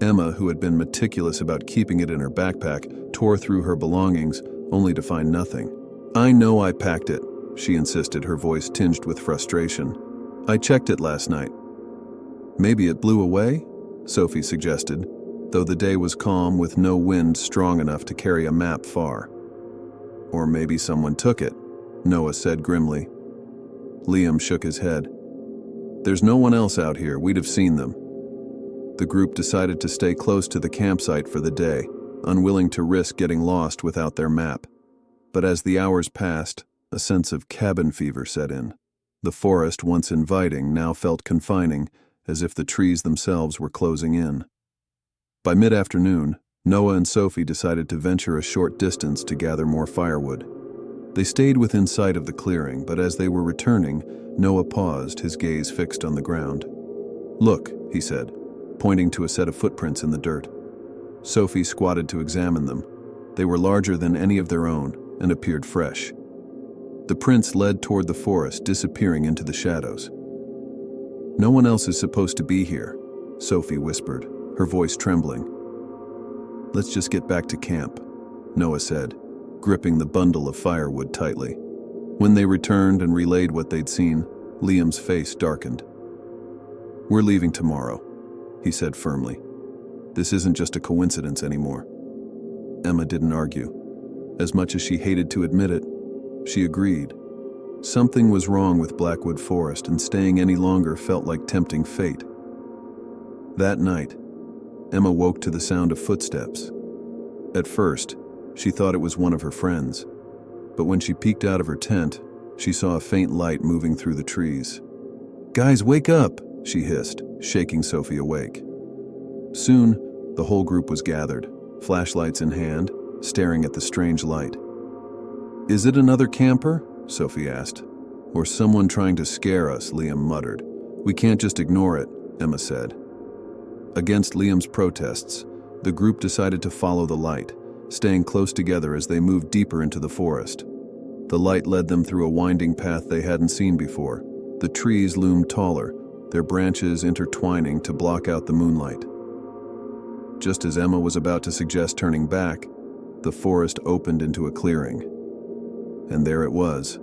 Emma, who had been meticulous about keeping it in her backpack, tore through her belongings, only to find nothing. "I know I packed it," she insisted, her voice tinged with frustration. "I checked it last night." "Maybe it blew away?" Sophie suggested, though the day was calm with no wind strong enough to carry a map far. "Or maybe someone took it," Noah said grimly. Liam shook his head. "There's no one else out here, we'd have seen them." The group decided to stay close to the campsite for the day, unwilling to risk getting lost without their map. But as the hours passed, a sense of cabin fever set in. The forest, once inviting, now felt confining, as if the trees themselves were closing in. By mid-afternoon, Noah and Sophie decided to venture a short distance to gather more firewood. They stayed within sight of the clearing, but as they were returning, Noah paused, his gaze fixed on the ground. "Look," he said, pointing to a set of footprints in the dirt. Sophie squatted to examine them. They were larger than any of their own and appeared fresh. The prints led toward the forest, disappearing into the shadows. "No one else is supposed to be here," Sophie whispered, her voice trembling. "Let's just get back to camp," Noah said, gripping the bundle of firewood tightly. When they returned and relayed what they'd seen, Liam's face darkened. "We're leaving tomorrow," he said firmly. "This isn't just a coincidence anymore." Emma didn't argue. As much as she hated to admit it, she agreed. Something was wrong with Blackwood Forest, and staying any longer felt like tempting fate. That night, Emma woke to the sound of footsteps. At first, she thought it was one of her friends, but when she peeked out of her tent, she saw a faint light moving through the trees. "Guys, wake up!" she hissed, shaking Sophie awake. Soon, the whole group was gathered, flashlights in hand, staring at the strange light. "Is it another camper?" Sophie asked. "Or someone trying to scare us," Liam muttered. "We can't just ignore it," Emma said. Against Liam's protests, the group decided to follow the light, staying close together as they moved deeper into the forest. The light led them through a winding path they hadn't seen before. The trees loomed taller, their branches intertwining to block out the moonlight. Just as Emma was about to suggest turning back, the forest opened into a clearing. And there it was.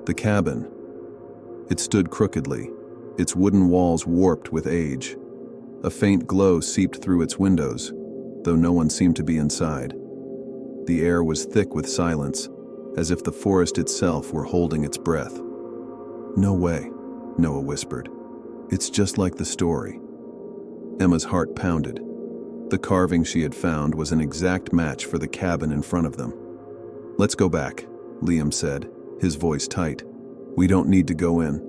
The cabin. It stood crookedly, its wooden walls warped with age. A faint glow seeped through its windows, though no one seemed to be inside. The air was thick with silence, as if the forest itself were holding its breath. "No way," Noah whispered. "It's just like the story." Emma's heart pounded. The carving she had found was an exact match for the cabin in front of them. "Let's go back," Liam said, his voice tight. "We don't need to go in."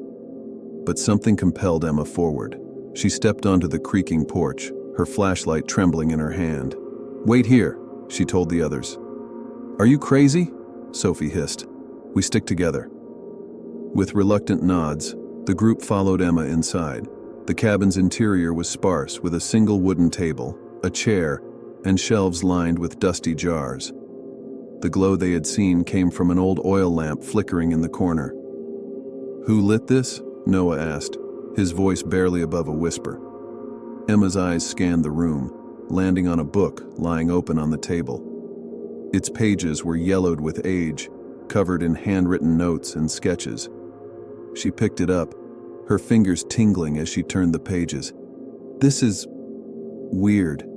But something compelled Emma forward. She stepped onto the creaking porch, her flashlight trembling in her hand. "Wait here," she told the others. "Are you crazy?" Sophie hissed. "We stick together." With reluctant nods, the group followed Emma inside. The cabin's interior was sparse, with a single wooden table, a chair, and shelves lined with dusty jars. The glow they had seen came from an old oil lamp flickering in the corner. "Who lit this?" Noah asked, his voice barely above a whisper. Emma's eyes scanned the room, landing on a book lying open on the table. Its pages were yellowed with age, covered in handwritten notes and sketches. She picked it up, her fingers tingling as she turned the pages. "This is weird,"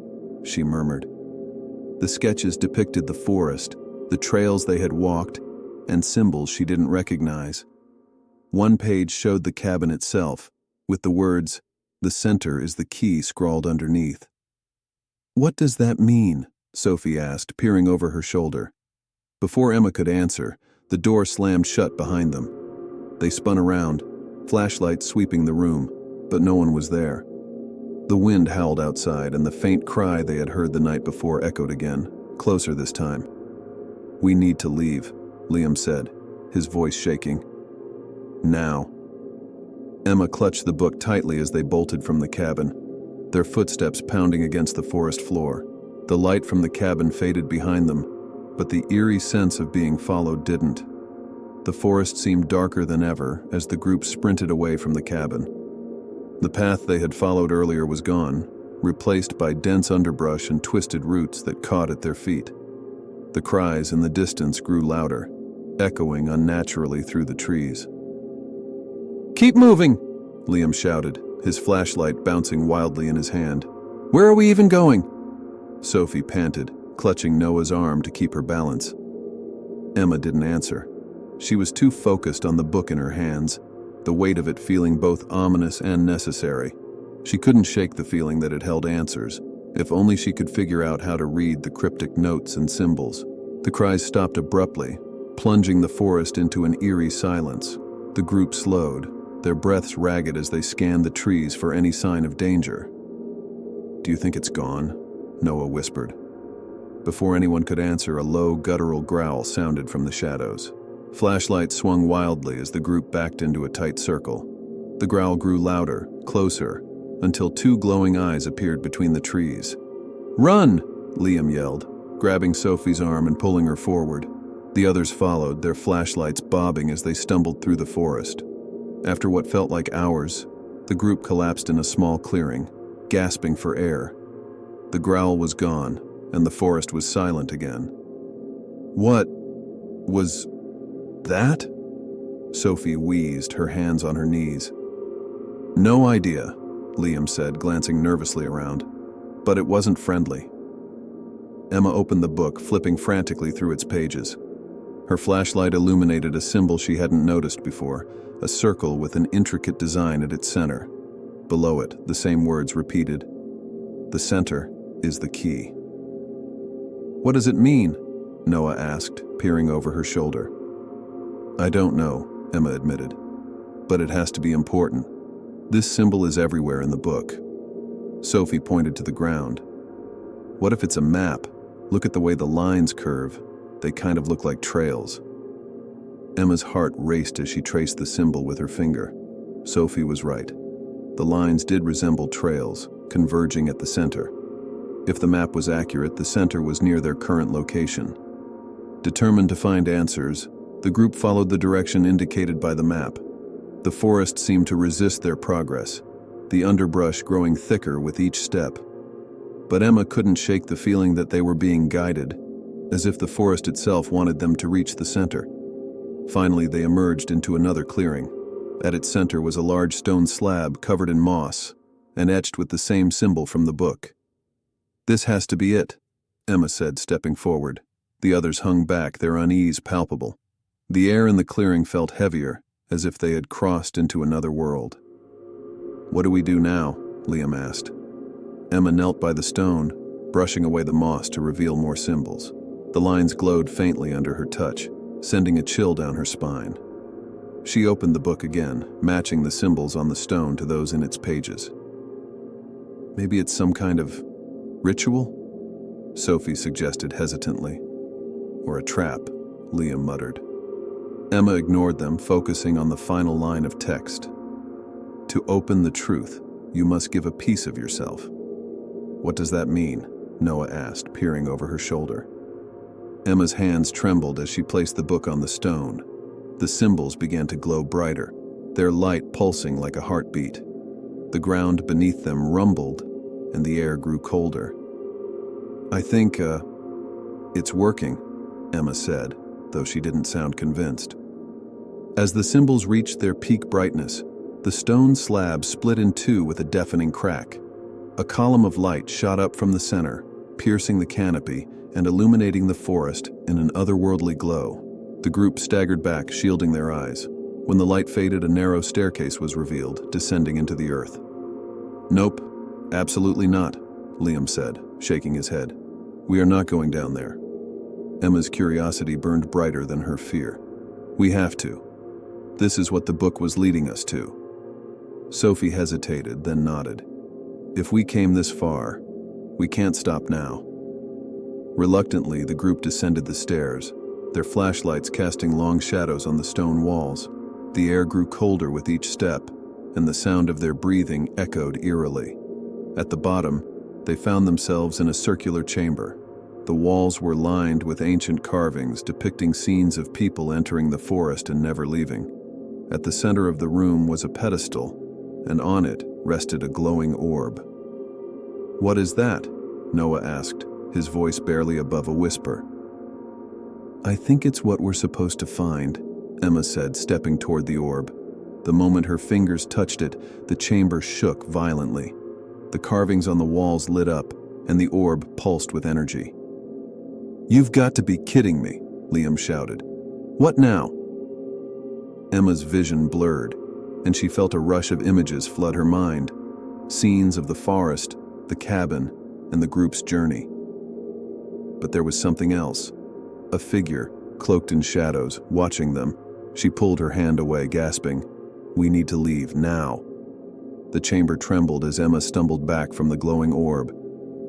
she murmured. The sketches depicted the forest, the trails they had walked, and symbols she didn't recognize. One page showed the cabin itself, with the words, "The center is the key," scrawled underneath. "What does that mean?" Sophie asked, peering over her shoulder. Before Emma could answer, the door slammed shut behind them. They spun around, flashlights sweeping the room, but no one was there. The wind howled outside, and the faint cry they had heard the night before echoed again, closer this time. "We need to leave," Liam said, his voice shaking. "Now." Emma clutched the book tightly as they bolted from the cabin, their footsteps pounding against the forest floor. The light from the cabin faded behind them, but the eerie sense of being followed didn't. The forest seemed darker than ever as the group sprinted away from the cabin. The path they had followed earlier was gone, replaced by dense underbrush and twisted roots that caught at their feet. The cries in the distance grew louder, echoing unnaturally through the trees. "Keep moving!" Liam shouted, his flashlight bouncing wildly in his hand. "Where are we even going?" Sophie panted, clutching Noah's arm to keep her balance. Emma didn't answer. She was too focused on the book in her hands, the weight of it feeling both ominous and necessary. She couldn't shake the feeling that it held answers, if only she could figure out how to read the cryptic notes and symbols. The cries stopped abruptly, plunging the forest into an eerie silence. The group slowed, their breaths ragged as they scanned the trees for any sign of danger. "Do you think it's gone?" Noah whispered. Before anyone could answer, a low, guttural growl sounded from the shadows. Flashlights swung wildly as the group backed into a tight circle. The growl grew louder, closer, until two glowing eyes appeared between the trees. "Run!" Liam yelled, grabbing Sophie's arm and pulling her forward. The others followed, their flashlights bobbing as they stumbled through the forest. After what felt like hours, the group collapsed in a small clearing, gasping for air. The growl was gone, and the forest was silent again. "What was that?" Sophie wheezed, her hands on her knees. "No idea," Liam said, glancing nervously around. "But it wasn't friendly." Emma opened the book, flipping frantically through its pages. Her flashlight illuminated a symbol she hadn't noticed before, a circle with an intricate design at its center. Below it, the same words repeated. "The center is the key." "What does it mean?" Noah asked, peering over her shoulder. "I don't know," Emma admitted. "But it has to be important. This symbol is everywhere in the book." Sophie pointed to the ground. "What if it's a map? Look at the way the lines curve. They kind of look like trails." Emma's heart raced as she traced the symbol with her finger. Sophie was right. The lines did resemble trails, converging at the center. If the map was accurate, the center was near their current location. Determined to find answers, the group followed the direction indicated by the map. The forest seemed to resist their progress, the underbrush growing thicker with each step. But Emma couldn't shake the feeling that they were being guided, as if the forest itself wanted them to reach the center. Finally, they emerged into another clearing. At its center was a large stone slab covered in moss and etched with the same symbol from the book. "This has to be it," Emma said, stepping forward. The others hung back, their unease palpable. The air in the clearing felt heavier, as if they had crossed into another world. "What do we do now?" Liam asked. Emma knelt by the stone, brushing away the moss to reveal more symbols. The lines glowed faintly under her touch, sending a chill down her spine. She opened the book again, matching the symbols on the stone to those in its pages. "Maybe it's some kind of ritual?" Sophie suggested hesitantly. "Or a trap," Liam muttered. Emma ignored them, focusing on the final line of text. "To open the truth, you must give a piece of yourself." "What does that mean?" Noah asked, peering over her shoulder. Emma's hands trembled as she placed the book on the stone. The symbols began to glow brighter, their light pulsing like a heartbeat. The ground beneath them rumbled, and the air grew colder. "I think, it's working," Emma said, though she didn't sound convinced. As the symbols reached their peak brightness, the stone slab split in two with a deafening crack. A column of light shot up from the center, piercing the canopy and illuminating the forest in an otherworldly glow. The group staggered back, shielding their eyes. When the light faded, a narrow staircase was revealed, descending into the earth. "Nope, absolutely not," Liam said, shaking his head. "We are not going down there." Emma's curiosity burned brighter than her fear. "We have to. This is what the book was leading us to." Sophie hesitated, then nodded. "If we came this far, we can't stop now." Reluctantly, the group descended the stairs, their flashlights casting long shadows on the stone walls. The air grew colder with each step, and the sound of their breathing echoed eerily. At the bottom, they found themselves in a circular chamber. The walls were lined with ancient carvings depicting scenes of people entering the forest and never leaving. At the center of the room was a pedestal, and on it rested a glowing orb. "What is that?" Noah asked, his voice barely above a whisper. "I think it's what we're supposed to find," Emma said, stepping toward the orb. The moment her fingers touched it, the chamber shook violently. The carvings on the walls lit up, and the orb pulsed with energy. "You've got to be kidding me," Liam shouted. "What now?" Emma's vision blurred, and she felt a rush of images flood her mind. Scenes of the forest, the cabin, and the group's journey. But there was something else. A figure, cloaked in shadows, watching them. She pulled her hand away, gasping, "We need to leave, now." The chamber trembled as Emma stumbled back from the glowing orb.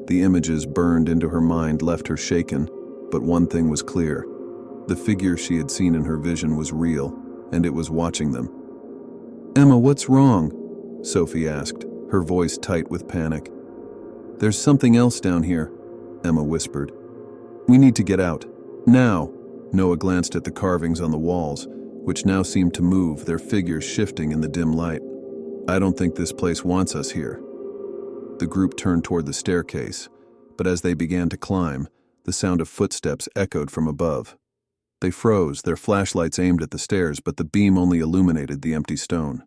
The images burned into her mind left her shaken, but one thing was clear. The figure she had seen in her vision was real, and it was watching them. "Emma, what's wrong?" Sophie asked, her voice tight with panic. "There's something else down here," Emma whispered. "We need to get out. Now." Noah glanced at the carvings on the walls, which now seemed to move, their figures shifting in the dim light. "I don't think this place wants us here." The group turned toward the staircase, but as they began to climb, the sound of footsteps echoed from above. They froze, their flashlights aimed at the stairs, but the beam only illuminated the empty stone.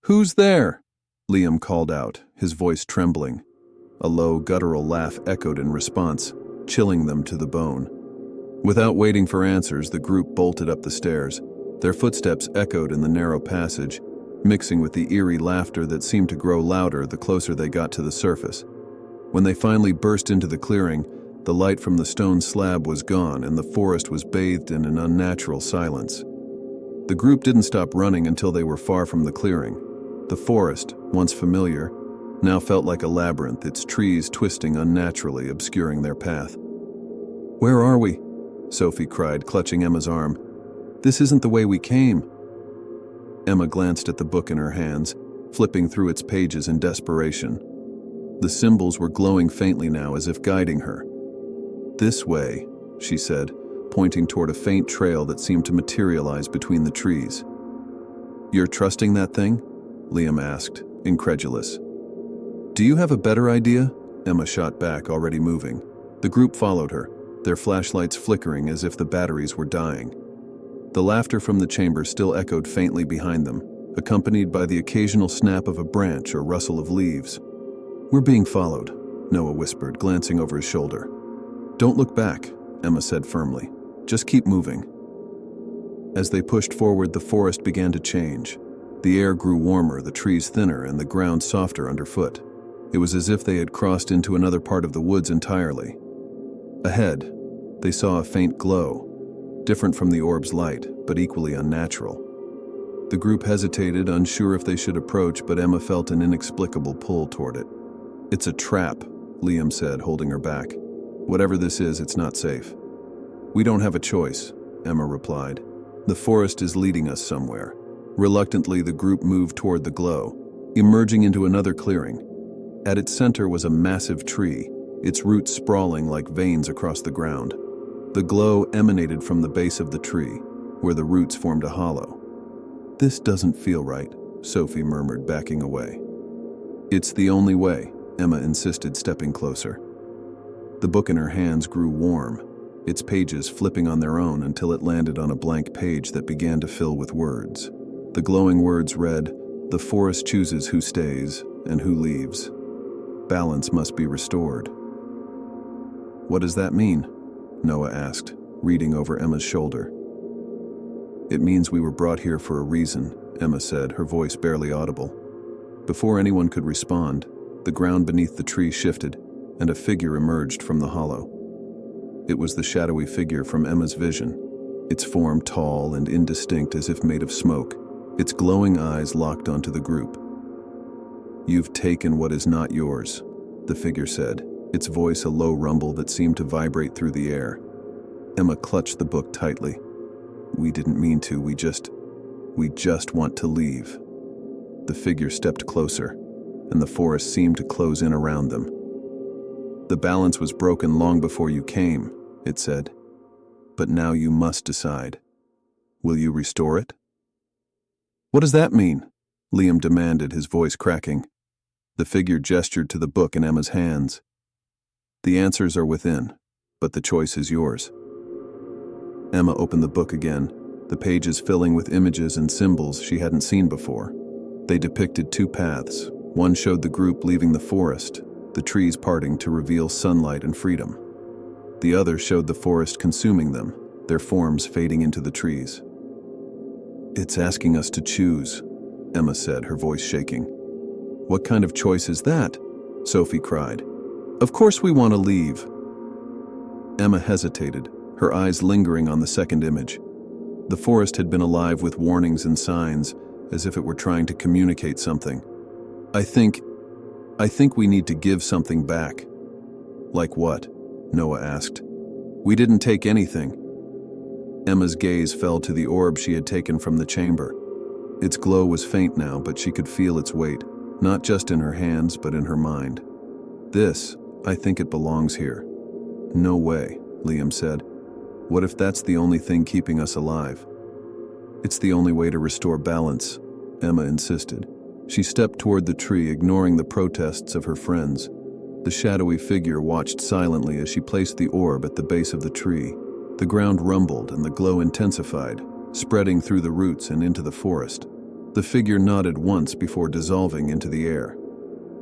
"Who's there?" Liam called out, his voice trembling. A low, guttural laugh echoed in response, chilling them to the bone. Without waiting for answers, the group bolted up the stairs. Their footsteps echoed in the narrow passage, mixing with the eerie laughter that seemed to grow louder the closer they got to the surface. When they finally burst into the clearing, the light from the stone slab was gone and the forest was bathed in an unnatural silence. The group didn't stop running until they were far from the clearing. The forest, once familiar, now felt like a labyrinth, its trees twisting unnaturally, obscuring their path. "Where are we?" Sophie cried, clutching Emma's arm. "This isn't the way we came." Emma glanced at the book in her hands, flipping through its pages in desperation. The symbols were glowing faintly now, as if guiding her. "This way," she said, pointing toward a faint trail that seemed to materialize between the trees. "You're trusting that thing?" Liam asked, incredulous. "Do you have a better idea?" Emma shot back, already moving. The group followed her, their flashlights flickering as if the batteries were dying. The laughter from the chamber still echoed faintly behind them, accompanied by the occasional snap of a branch or rustle of leaves. "We're being followed," Noah whispered, glancing over his shoulder. "Don't look back," Emma said firmly. "Just keep moving." As they pushed forward, the forest began to change. The air grew warmer, the trees thinner, and the ground softer underfoot. It was as if they had crossed into another part of the woods entirely. Ahead, they saw a faint glow, different from the orb's light, but equally unnatural. The group hesitated, unsure if they should approach, but Emma felt an inexplicable pull toward it. "It's a trap," Liam said, holding her back. "Whatever this is, it's not safe." "We don't have a choice," Emma replied. "The forest is leading us somewhere." Reluctantly, the group moved toward the glow, emerging into another clearing. At its center was a massive tree, its roots sprawling like veins across the ground. The glow emanated from the base of the tree, where the roots formed a hollow. "This doesn't feel right," Sophie murmured, backing away. "It's the only way," Emma insisted, stepping closer. The book in her hands grew warm, its pages flipping on their own until it landed on a blank page that began to fill with words. The glowing words read, "The forest chooses who stays and who leaves. Balance must be restored." "What does that mean?" Noah asked, reading over Emma's shoulder. "It means we were brought here for a reason," Emma said, her voice barely audible. Before anyone could respond, the ground beneath the tree shifted, and a figure emerged from the hollow. It was the shadowy figure from Emma's vision, its form tall and indistinct as if made of smoke, its glowing eyes locked onto the group. "You've taken what is not yours," the figure said, its voice a low rumble that seemed to vibrate through the air. Emma clutched the book tightly. "We didn't mean to, we just want to leave." The figure stepped closer, and the forest seemed to close in around them. "The balance was broken long before you came," it said. "But now you must decide. Will you restore it?" "What does that mean?" Liam demanded, his voice cracking. The figure gestured to the book in Emma's hands. "The answers are within, but the choice is yours." Emma opened the book again, the pages filling with images and symbols she hadn't seen before. They depicted two paths. One showed the group leaving the forest, the trees parting to reveal sunlight and freedom. The other showed the forest consuming them, their forms fading into the trees. "It's asking us to choose," Emma said, her voice shaking. "What kind of choice is that?" Sophie cried. "Of course we want to leave." Emma hesitated, her eyes lingering on the second image. The forest had been alive with warnings and signs, as if it were trying to communicate something. I think we need to give something back," Like what? Noah asked. We didn't take anything. Emma's gaze fell to the orb she had taken from the chamber. Its glow was faint now, but she could feel its weight, not just in her hands, but in her mind. This, I think it belongs here. No way, Liam said. What if that's the only thing keeping us alive? It's the only way to restore balance, Emma insisted. She stepped toward the tree, ignoring the protests of her friends. The shadowy figure watched silently as she placed the orb at the base of the tree. The ground rumbled and the glow intensified, spreading through the roots and into the forest. The figure nodded once before dissolving into the air.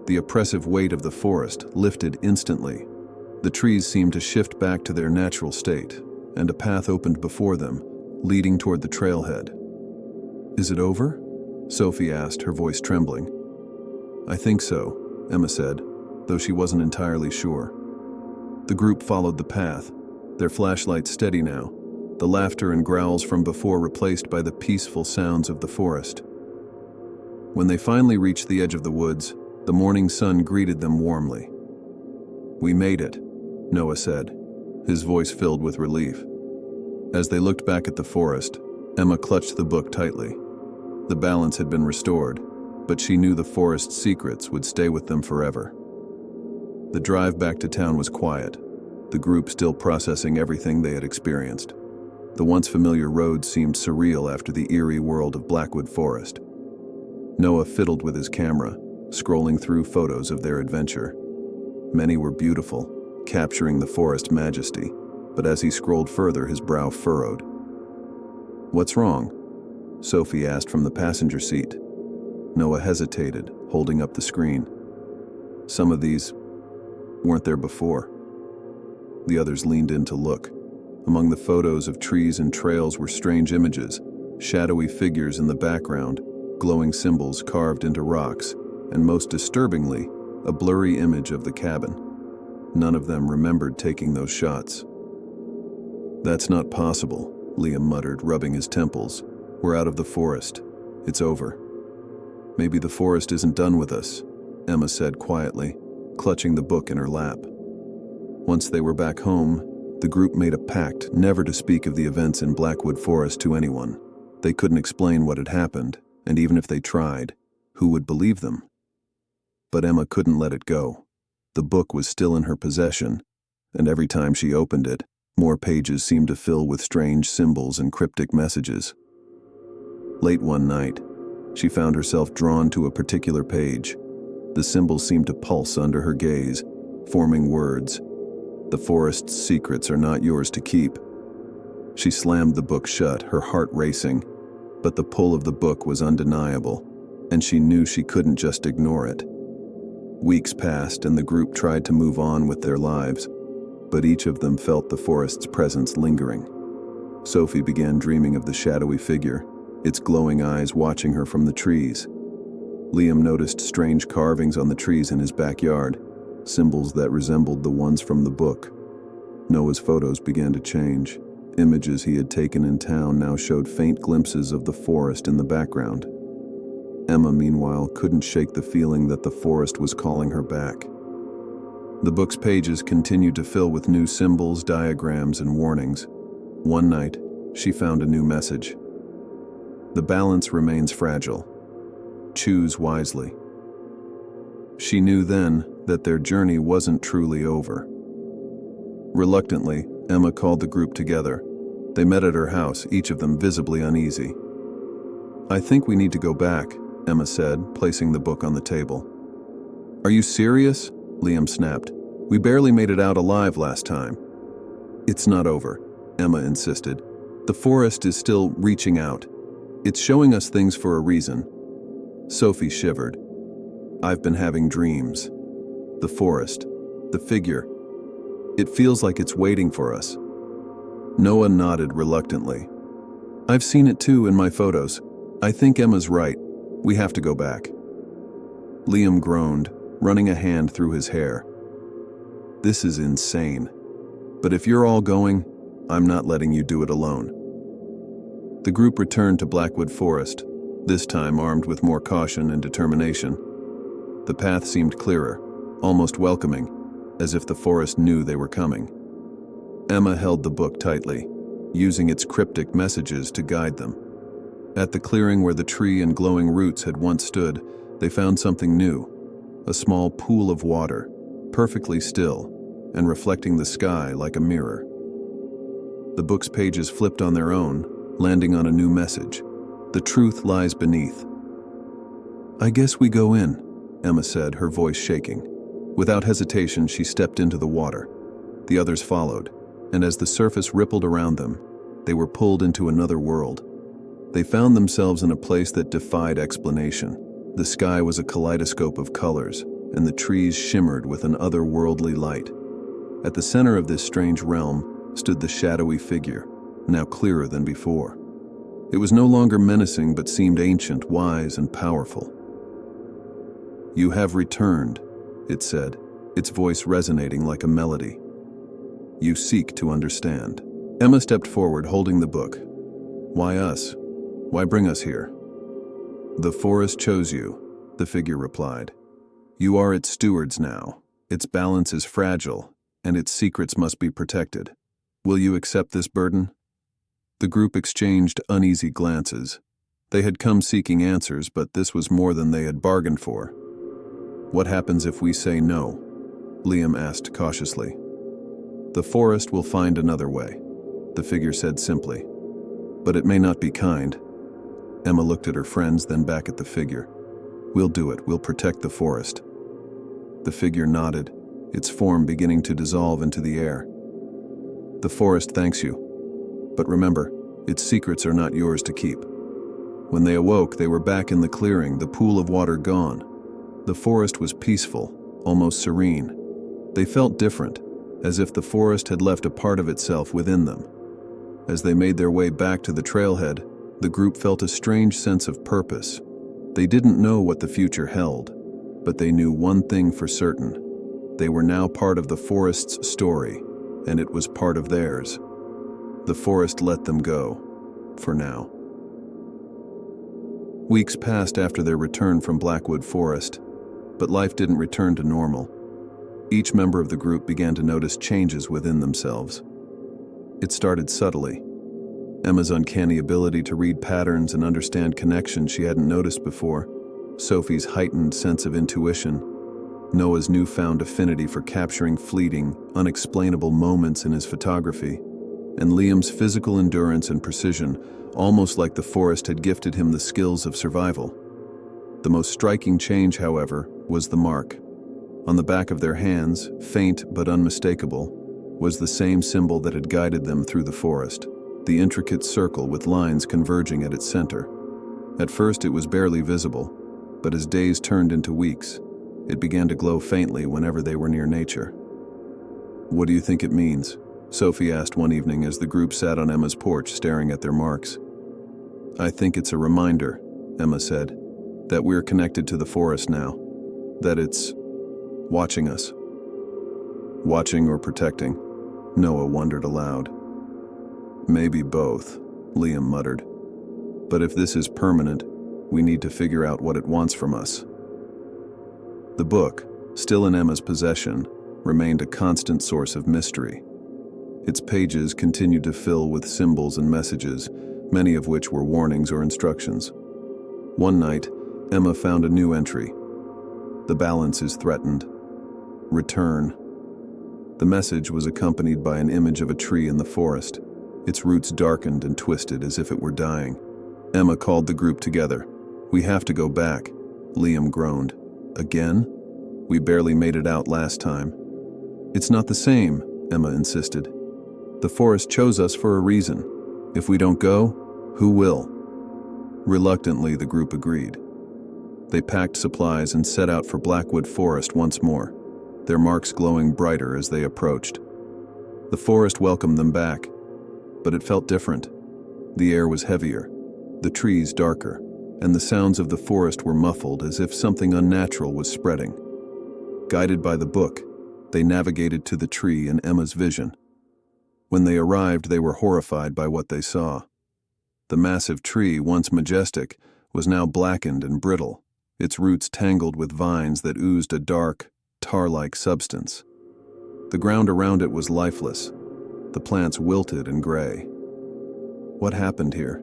The oppressive weight of the forest lifted instantly. The trees seemed to shift back to their natural state, and a path opened before them, leading toward the trailhead. Is it over? Sophie asked, her voice trembling. I think so, Emma said, though she wasn't entirely sure. The group followed the path, their flashlights steady now, the laughter and growls from before replaced by the peaceful sounds of the forest. When they finally reached the edge of the woods, the morning sun greeted them warmly. We made it, Noah said, his voice filled with relief. As they looked back at the forest, Emma clutched the book tightly. The balance had been restored, but she knew the forest's secrets would stay with them forever. The drive back to town was quiet, the group still processing everything they had experienced. The once familiar roads seemed surreal after the eerie world of Blackwood Forest. Noah fiddled with his camera, scrolling through photos of their adventure. Many were beautiful, capturing the forest majesty, but as he scrolled further, his brow furrowed. What's wrong? Sophie asked from the passenger seat. Noah hesitated, holding up the screen. Some of these weren't there before. The others leaned in to look. Among the photos of trees and trails were strange images, shadowy figures in the background, glowing symbols carved into rocks, and most disturbingly, a blurry image of the cabin. None of them remembered taking those shots. That's not possible, Liam muttered, rubbing his temples. We're out of the forest. It's over. Maybe the forest isn't done with us, Emma said quietly, clutching the book in her lap. Once they were back home, the group made a pact never to speak of the events in Blackwood Forest to anyone. They couldn't explain what had happened, and even if they tried, who would believe them? But Emma couldn't let it go. The book was still in her possession, and every time she opened it, more pages seemed to fill with strange symbols and cryptic messages. Late one night, she found herself drawn to a particular page. The symbols seemed to pulse under her gaze, forming words. The forest's secrets are not yours to keep. She slammed the book shut, her heart racing, but the pull of the book was undeniable, and she knew she couldn't just ignore it. Weeks passed and the group tried to move on with their lives, but each of them felt the forest's presence lingering. Sophie began dreaming of the shadowy figure, its glowing eyes watching her from the trees. Liam noticed strange carvings on the trees in his backyard, symbols that resembled the ones from the book. Noah's photos began to change. Images he had taken in town now showed faint glimpses of the forest in the background. Emma, meanwhile, couldn't shake the feeling that the forest was calling her back. The book's pages continued to fill with new symbols, diagrams, and warnings. One night, she found a new message. The balance remains fragile. Choose wisely. She knew then that their journey wasn't truly over. Reluctantly, Emma called the group together. They met at her house, each of them visibly uneasy. I think we need to go back, Emma said, placing the book on the table. Are you serious? Liam snapped. We barely made it out alive last time. It's not over, Emma insisted. The forest is still reaching out. It's showing us things for a reason. Sophie shivered. I've been having dreams. The forest, the figure. It feels like it's waiting for us. Noah nodded reluctantly. I've seen it too in my photos. I think Emma's right. We have to go back. Liam groaned, running a hand through his hair. This is insane. But if you're all going, I'm not letting you do it alone. The group returned to Blackwood Forest, this time armed with more caution and determination. The path seemed clearer, almost welcoming, as if the forest knew they were coming. Emma held the book tightly, using its cryptic messages to guide them. At the clearing where the tree and glowing roots had once stood, they found something new, a small pool of water, perfectly still, and reflecting the sky like a mirror. The book's pages flipped on their own, landing on a new message. The truth lies beneath. "I guess we go in," Emma said, her voice shaking. Without hesitation, she stepped into the water. The others followed, and as the surface rippled around them, they were pulled into another world. They found themselves in a place that defied explanation. The sky was a kaleidoscope of colors, and the trees shimmered with an otherworldly light. At the center of this strange realm stood the shadowy figure, now clearer than before. It was no longer menacing but seemed ancient, wise, and powerful. "You have returned," it said, its voice resonating like a melody. "You seek to understand." Emma stepped forward, holding the book. "Why us? Why bring us here?" "The forest chose you," the figure replied. "You are its stewards now. Its balance is fragile, and its secrets must be protected. Will you accept this burden?" The group exchanged uneasy glances. They had come seeking answers, but this was more than they had bargained for. "What happens if we say no?" Liam asked cautiously. "The forest will find another way," the figure said simply. "But it may not be kind." Emma looked at her friends, then back at the figure. "We'll do it. We'll protect the forest." The figure nodded, its form beginning to dissolve into the air. "The forest thanks you. But remember, its secrets are not yours to keep." When they awoke, they were back in the clearing, the pool of water gone. The forest was peaceful, almost serene. They felt different, as if the forest had left a part of itself within them. As they made their way back to the trailhead, the group felt a strange sense of purpose. They didn't know what the future held, but they knew one thing for certain. They were now part of the forest's story, and it was part of theirs. The forest let them go, for now. Weeks passed after their return from Blackwood Forest, but life didn't return to normal. Each member of the group began to notice changes within themselves. It started subtly. Emma's uncanny ability to read patterns and understand connections she hadn't noticed before, Sophie's heightened sense of intuition, Noah's newfound affinity for capturing fleeting, unexplainable moments in his photography, and Liam's physical endurance and precision, almost like the forest had gifted him the skills of survival. The most striking change, however, was the mark. On the back of their hands, faint but unmistakable, was the same symbol that had guided them through the forest, the intricate circle with lines converging at its center. At first it was barely visible, but as days turned into weeks, it began to glow faintly whenever they were near nature. "What do you think it means?" Sophie asked one evening as the group sat on Emma's porch staring at their marks. "I think it's a reminder," Emma said, "that we're connected to the forest now, that it's watching us." "Watching or protecting?" Noah wondered aloud. "Maybe both," Liam muttered. "But if this is permanent, we need to figure out what it wants from us." The book, still in Emma's possession, remained a constant source of mystery. Its pages continued to fill with symbols and messages, many of which were warnings or instructions. One night, Emma found a new entry. "The balance is threatened. Return." The message was accompanied by an image of a tree in the forest, its roots darkened and twisted as if it were dying. Emma called the group together. "We have to go back," Liam groaned. "Again? We barely made it out last time." "It's not the same," Emma insisted. "The forest chose us for a reason. If we don't go, who will?" Reluctantly, the group agreed. They packed supplies and set out for Blackwood Forest once more, their marks glowing brighter as they approached. The forest welcomed them back, but it felt different. The air was heavier, the trees darker, and the sounds of the forest were muffled as if something unnatural was spreading. Guided by the book, they navigated to the tree in Emma's vision. When they arrived, they were horrified by what they saw. The massive tree, once majestic, was now blackened and brittle, its roots tangled with vines that oozed a dark, tar-like substance. The ground around it was lifeless, the plants wilted and gray. "What happened here?"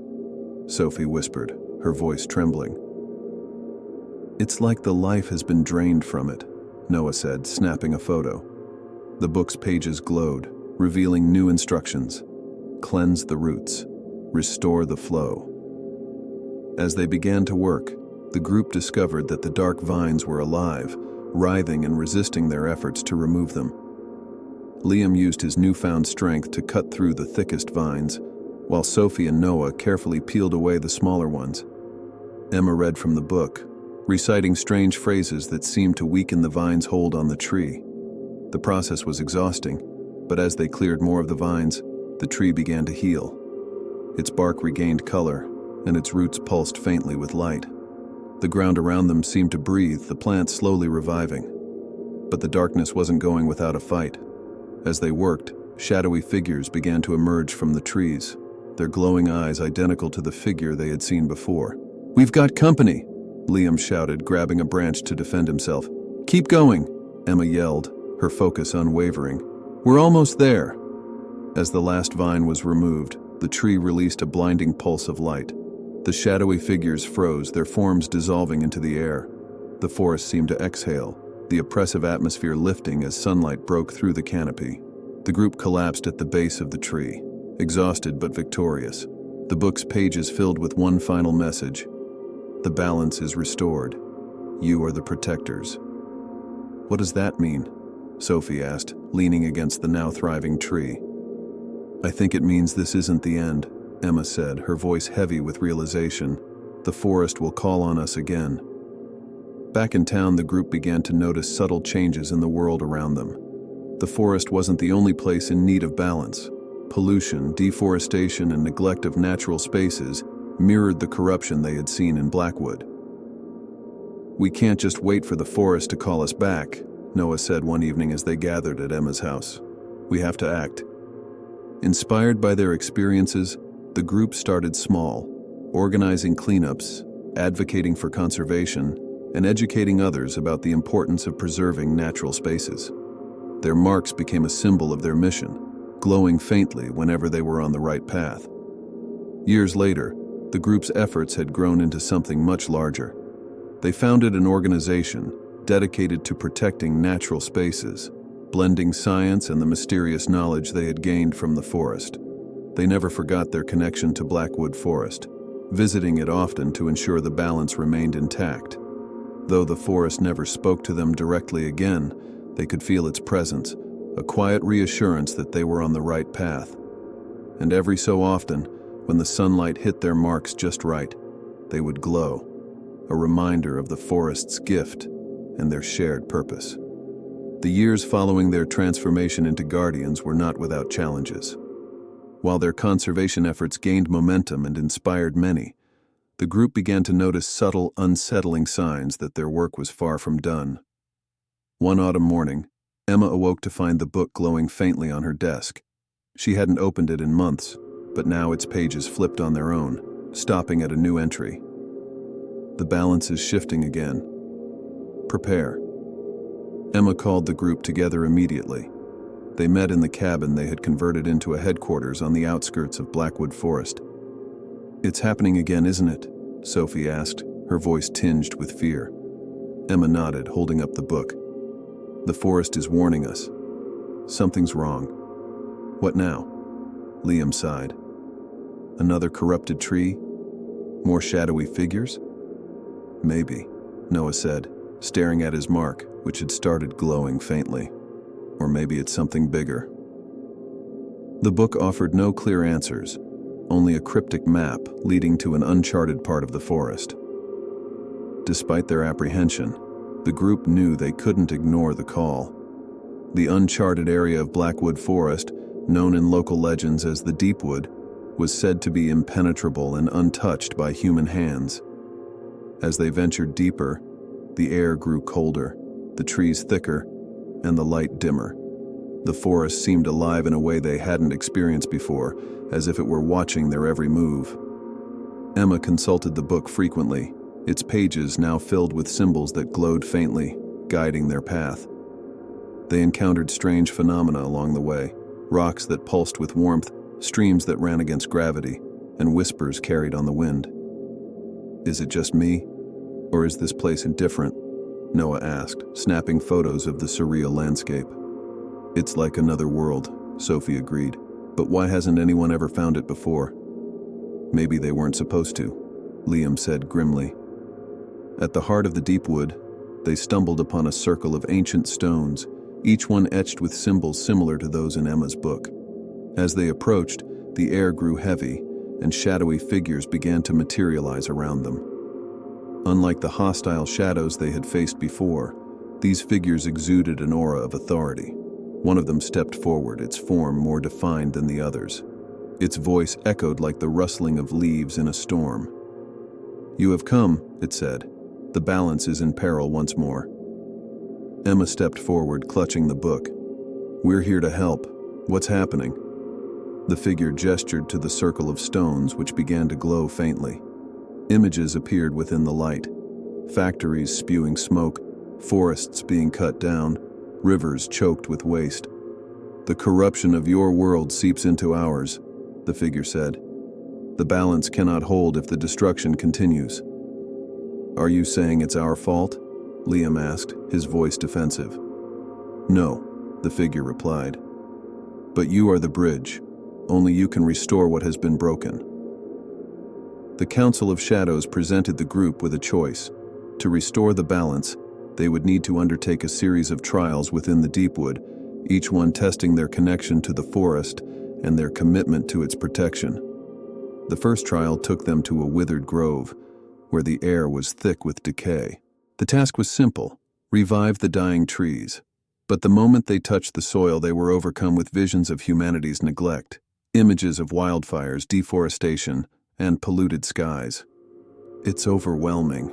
Sophie whispered, her voice trembling. "It's like the life has been drained from it," Noah said, snapping a photo. The book's pages glowed, revealing new instructions. Cleanse the roots. Restore the flow. As they began to work, the group discovered that the dark vines were alive, writhing and resisting their efforts to remove them. Liam used his newfound strength to cut through the thickest vines, while Sophie and Noah carefully peeled away the smaller ones. Emma read from the book, reciting strange phrases that seemed to weaken the vine's hold on the tree. The process was exhausting, but as they cleared more of the vines, the tree began to heal. Its bark regained color, and its roots pulsed faintly with light. The ground around them seemed to breathe, the plants slowly reviving. But the darkness wasn't going without a fight. As they worked, shadowy figures began to emerge from the trees, their glowing eyes identical to the figure they had seen before. "We've got company!" Liam shouted, grabbing a branch to defend himself. "Keep going!" Emma yelled, her focus unwavering. "We're almost there!" As the last vine was removed, the tree released a blinding pulse of light. The shadowy figures froze, their forms dissolving into the air. The forest seemed to exhale, the oppressive atmosphere lifting as sunlight broke through the canopy. The group collapsed at the base of the tree, exhausted but victorious. The book's pages filled with one final message. The balance is restored. You are the protectors. "What does that mean?" Sophie asked, leaning against the now thriving tree. "I think it means this isn't the end," Emma said, her voice heavy with realization. "The forest will call on us again." Back in town, the group began to notice subtle changes in the world around them. The forest wasn't the only place in need of balance. Pollution, deforestation, and neglect of natural spaces mirrored the corruption they had seen in Blackwood. "We can't just wait for the forest to call us back," Noah said one evening as they gathered at Emma's house. "We have to act." Inspired by their experiences, the group started small, organizing cleanups, advocating for conservation, and educating others about the importance of preserving natural spaces. Their marks became a symbol of their mission, glowing faintly whenever they were on the right path. Years later, the group's efforts had grown into something much larger. They founded an organization dedicated to protecting natural spaces, blending science and the mysterious knowledge they had gained from the forest. They never forgot their connection to Blackwood Forest, visiting it often to ensure the balance remained intact. Though the forest never spoke to them directly again, they could feel its presence, a quiet reassurance that they were on the right path. And every so often, when the sunlight hit their marks just right, they would glow, a reminder of the forest's gift and their shared purpose. The years following their transformation into guardians were not without challenges. While their conservation efforts gained momentum and inspired many, the group began to notice subtle, unsettling signs that their work was far from done. One autumn morning, Emma awoke to find the book glowing faintly on her desk. She hadn't opened it in months, but now its pages flipped on their own, stopping at a new entry. "The balance is shifting again. Prepare." Emma called the group together immediately. They met in the cabin they had converted into a headquarters on the outskirts of Blackwood Forest. "It's happening again, isn't it?" Sophie asked, her voice tinged with fear. Emma nodded, holding up the book. "The forest is warning us. Something's wrong." "What now?" Liam sighed. "Another corrupted tree? More shadowy figures?" "Maybe," Noah said, staring at his mark, which had started glowing faintly. "Or maybe it's something bigger." The book offered no clear answers, only a cryptic map leading to an uncharted part of the forest. Despite their apprehension, the group knew they couldn't ignore the call. The uncharted area of Blackwood Forest, known in local legends as the Deepwood, was said to be impenetrable and untouched by human hands. As they ventured deeper, the air grew colder, the trees thicker, and the light dimmer. The forest seemed alive in a way they hadn't experienced before, as if it were watching their every move. Emma consulted the book frequently, its pages now filled with symbols that glowed faintly, guiding their path. They encountered strange phenomena along the way, rocks that pulsed with warmth, streams that ran against gravity, and whispers carried on the wind. "Is it just me? Or is this place different?" Noah asked, snapping photos of the surreal landscape. "It's like another world," Sophie agreed. "But why hasn't anyone ever found it before?" "Maybe they weren't supposed to," Liam said grimly. At the heart of the deep wood, they stumbled upon a circle of ancient stones, each one etched with symbols similar to those in Emma's book. As they approached, the air grew heavy, and shadowy figures began to materialize around them. Unlike the hostile shadows they had faced before, these figures exuded an aura of authority. One of them stepped forward, its form more defined than the others. Its voice echoed like the rustling of leaves in a storm. "You have come," it said. "The balance is in peril once more." Emma stepped forward, clutching the book. "We're here to help. What's happening?" The figure gestured to the circle of stones, which began to glow faintly. Images appeared within the light. Factories spewing smoke, forests being cut down, rivers choked with waste. "The corruption of your world seeps into ours," the figure said. "The balance cannot hold if the destruction continues." "Are you saying it's our fault?" Liam asked, his voice defensive. "No," the figure replied. "But you are the bridge. Only you can restore what has been broken." The Council of Shadows presented the group with a choice. To restore the balance, they would need to undertake a series of trials within the Deepwood, each one testing their connection to the forest and their commitment to its protection. The first trial took them to a withered grove, where the air was thick with decay. The task was simple: revive the dying trees. But the moment they touched the soil, they were overcome with visions of humanity's neglect, images of wildfires, deforestation, and polluted skies. "It's overwhelming,"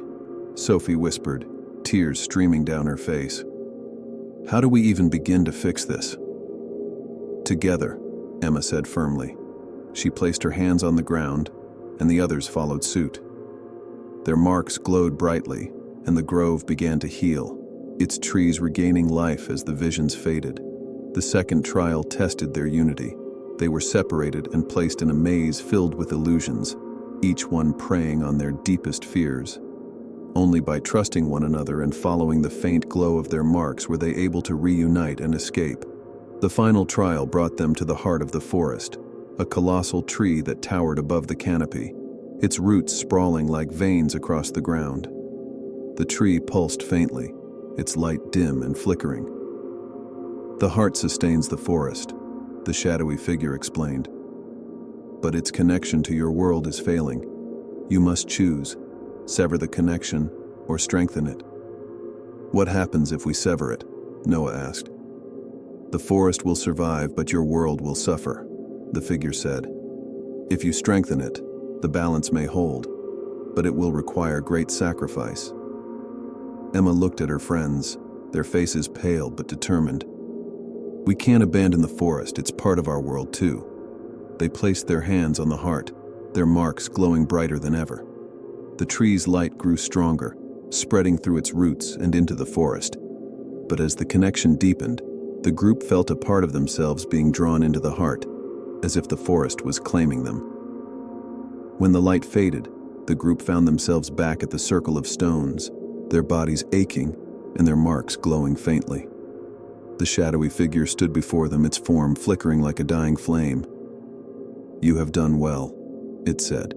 Sophie whispered, tears streaming down her face. "How do we even begin to fix this?" "Together," Emma said firmly. She placed her hands on the ground, and the others followed suit. Their marks glowed brightly, and the grove began to heal, its trees regaining life as the visions faded. The second trial tested their unity. They were separated and placed in a maze filled with illusions, each one preying on their deepest fears. Only by trusting one another and following the faint glow of their marks were they able to reunite and escape. The final trial brought them to the heart of the forest, a colossal tree that towered above the canopy, its roots sprawling like veins across the ground. The tree pulsed faintly, its light dim and flickering. "The heart sustains the forest," the shadowy figure explained. "But its connection to your world is failing. You must choose: sever the connection or strengthen it." "What happens if we sever it?" Noah asked. "The forest will survive, but your world will suffer," the figure said. "If you strengthen it, the balance may hold, but it will require great sacrifice." Emma looked at her friends, their faces pale but determined. "We can't abandon the forest, it's part of our world too." They placed their hands on the heart, their marks glowing brighter than ever. The tree's light grew stronger, spreading through its roots and into the forest. But as the connection deepened, the group felt a part of themselves being drawn into the heart, as if the forest was claiming them. When the light faded, the group found themselves back at the circle of stones, their bodies aching and their marks glowing faintly. The shadowy figure stood before them, its form flickering like a dying flame. "You have done well," it said.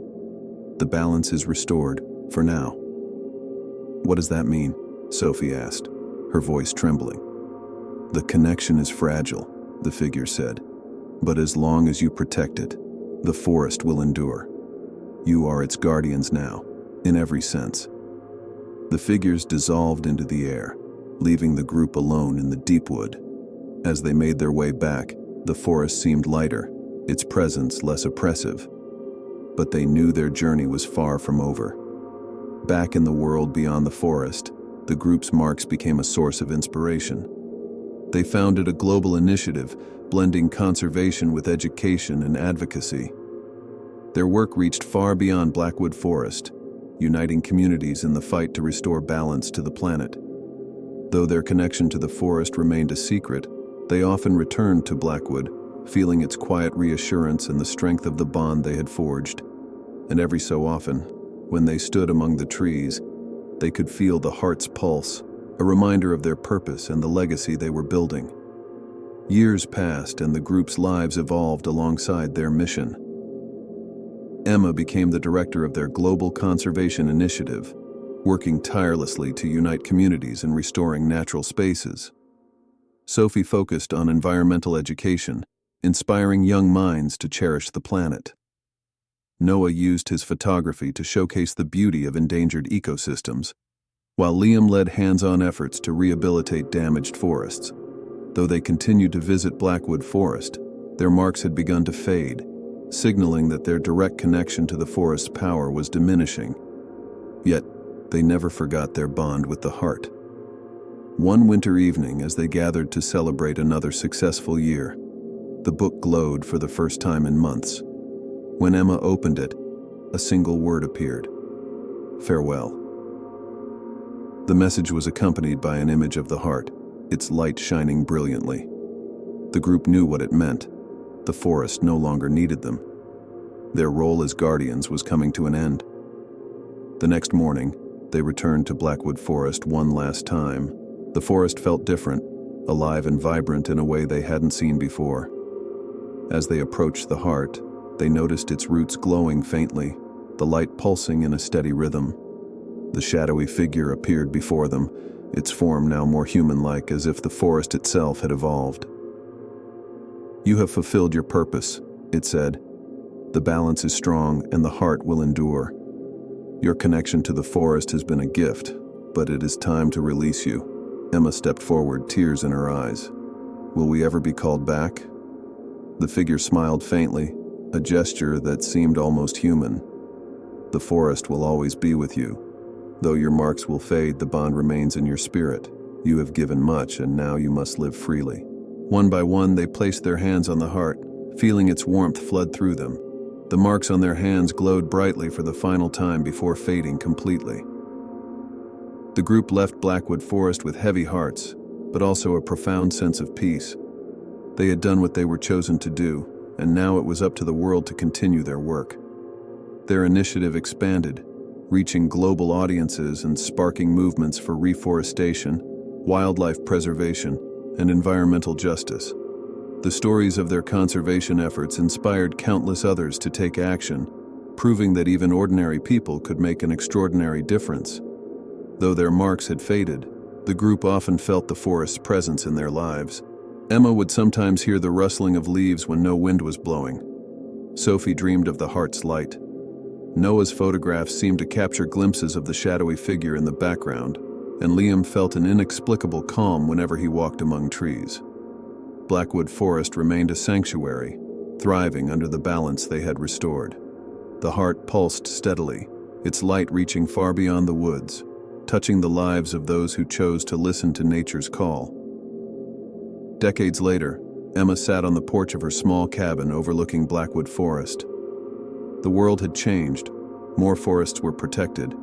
"The balance is restored, for now." "What does that mean?" Sophie asked, her voice trembling. "The connection is fragile," the figure said. "But as long as you protect it, the forest will endure. You are its guardians now, in every sense." The figures dissolved into the air, leaving the group alone in the deep wood. As they made their way back, the forest seemed lighter, its presence less oppressive. But they knew their journey was far from over. Back in the world beyond the forest, the group's marks became a source of inspiration. They founded a global initiative, blending conservation with education and advocacy. Their work reached far beyond Blackwood Forest, uniting communities in the fight to restore balance to the planet. Though their connection to the forest remained a secret, they often returned to Blackwood, feeling its quiet reassurance and the strength of the bond they had forged. And every so often, when they stood among the trees, they could feel the heart's pulse, a reminder of their purpose and the legacy they were building. Years passed and the group's lives evolved alongside their mission. Emma became the director of their Global Conservation Initiative, working tirelessly to unite communities and restoring natural spaces. Sophie focused on environmental education, inspiring young minds to cherish the planet. Noah used his photography to showcase the beauty of endangered ecosystems, while Liam led hands-on efforts to rehabilitate damaged forests. Though they continued to visit Blackwood Forest, their marks had begun to fade, signaling that their direct connection to the forest's power was diminishing. Yet, they never forgot their bond with the heart. One winter evening, as they gathered to celebrate another successful year, the book glowed for the first time in months. When Emma opened it, a single word appeared: farewell. The message was accompanied by an image of the heart, its light shining brilliantly. The group knew what it meant. The forest no longer needed them. Their role as guardians was coming to an end. The next morning, they returned to Blackwood Forest one last time. The forest felt different, alive and vibrant in a way they hadn't seen before. As they approached the heart, they noticed its roots glowing faintly, the light pulsing in a steady rhythm. The shadowy figure appeared before them, its form now more human-like, as if the forest itself had evolved. "You have fulfilled your purpose," it said. "The balance is strong and the heart will endure. Your connection to the forest has been a gift, but it is time to release you." Emma stepped forward, tears in her eyes. "Will we ever be called back?" The figure smiled faintly, a gesture that seemed almost human. "The forest will always be with you. Though your marks will fade, the bond remains in your spirit. You have given much, and now you must live freely." One by one, they placed their hands on the heart, feeling its warmth flood through them. The marks on their hands glowed brightly for the final time before fading completely. The group left Blackwood Forest with heavy hearts, but also a profound sense of peace. They had done what they were chosen to do, and now it was up to the world to continue their work. Their initiative expanded, reaching global audiences and sparking movements for reforestation, wildlife preservation, and environmental justice. The stories of their conservation efforts inspired countless others to take action, proving that even ordinary people could make an extraordinary difference. Though their marks had faded, the group often felt the forest's presence in their lives. Emma would sometimes hear the rustling of leaves when no wind was blowing. Sophie dreamed of the heart's light. Noah's photographs seemed to capture glimpses of the shadowy figure in the background, and Liam felt an inexplicable calm whenever he walked among trees. Blackwood Forest remained a sanctuary, thriving under the balance they had restored. The heart pulsed steadily, its light reaching far beyond the woods, touching the lives of those who chose to listen to nature's call. Decades later, Emma sat on the porch of her small cabin overlooking Blackwood Forest. The world had changed. More forests were protected,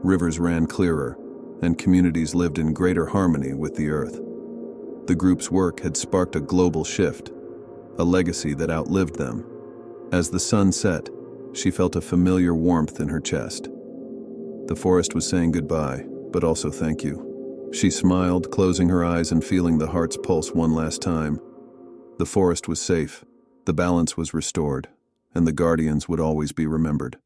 rivers ran clearer, and communities lived in greater harmony with the earth. The group's work had sparked a global shift, a legacy that outlived them. As the sun set, she felt a familiar warmth in her chest. The forest was saying goodbye, but also thank you. She smiled, closing her eyes and feeling the heart's pulse one last time. The forest was safe, the balance was restored, and the guardians would always be remembered.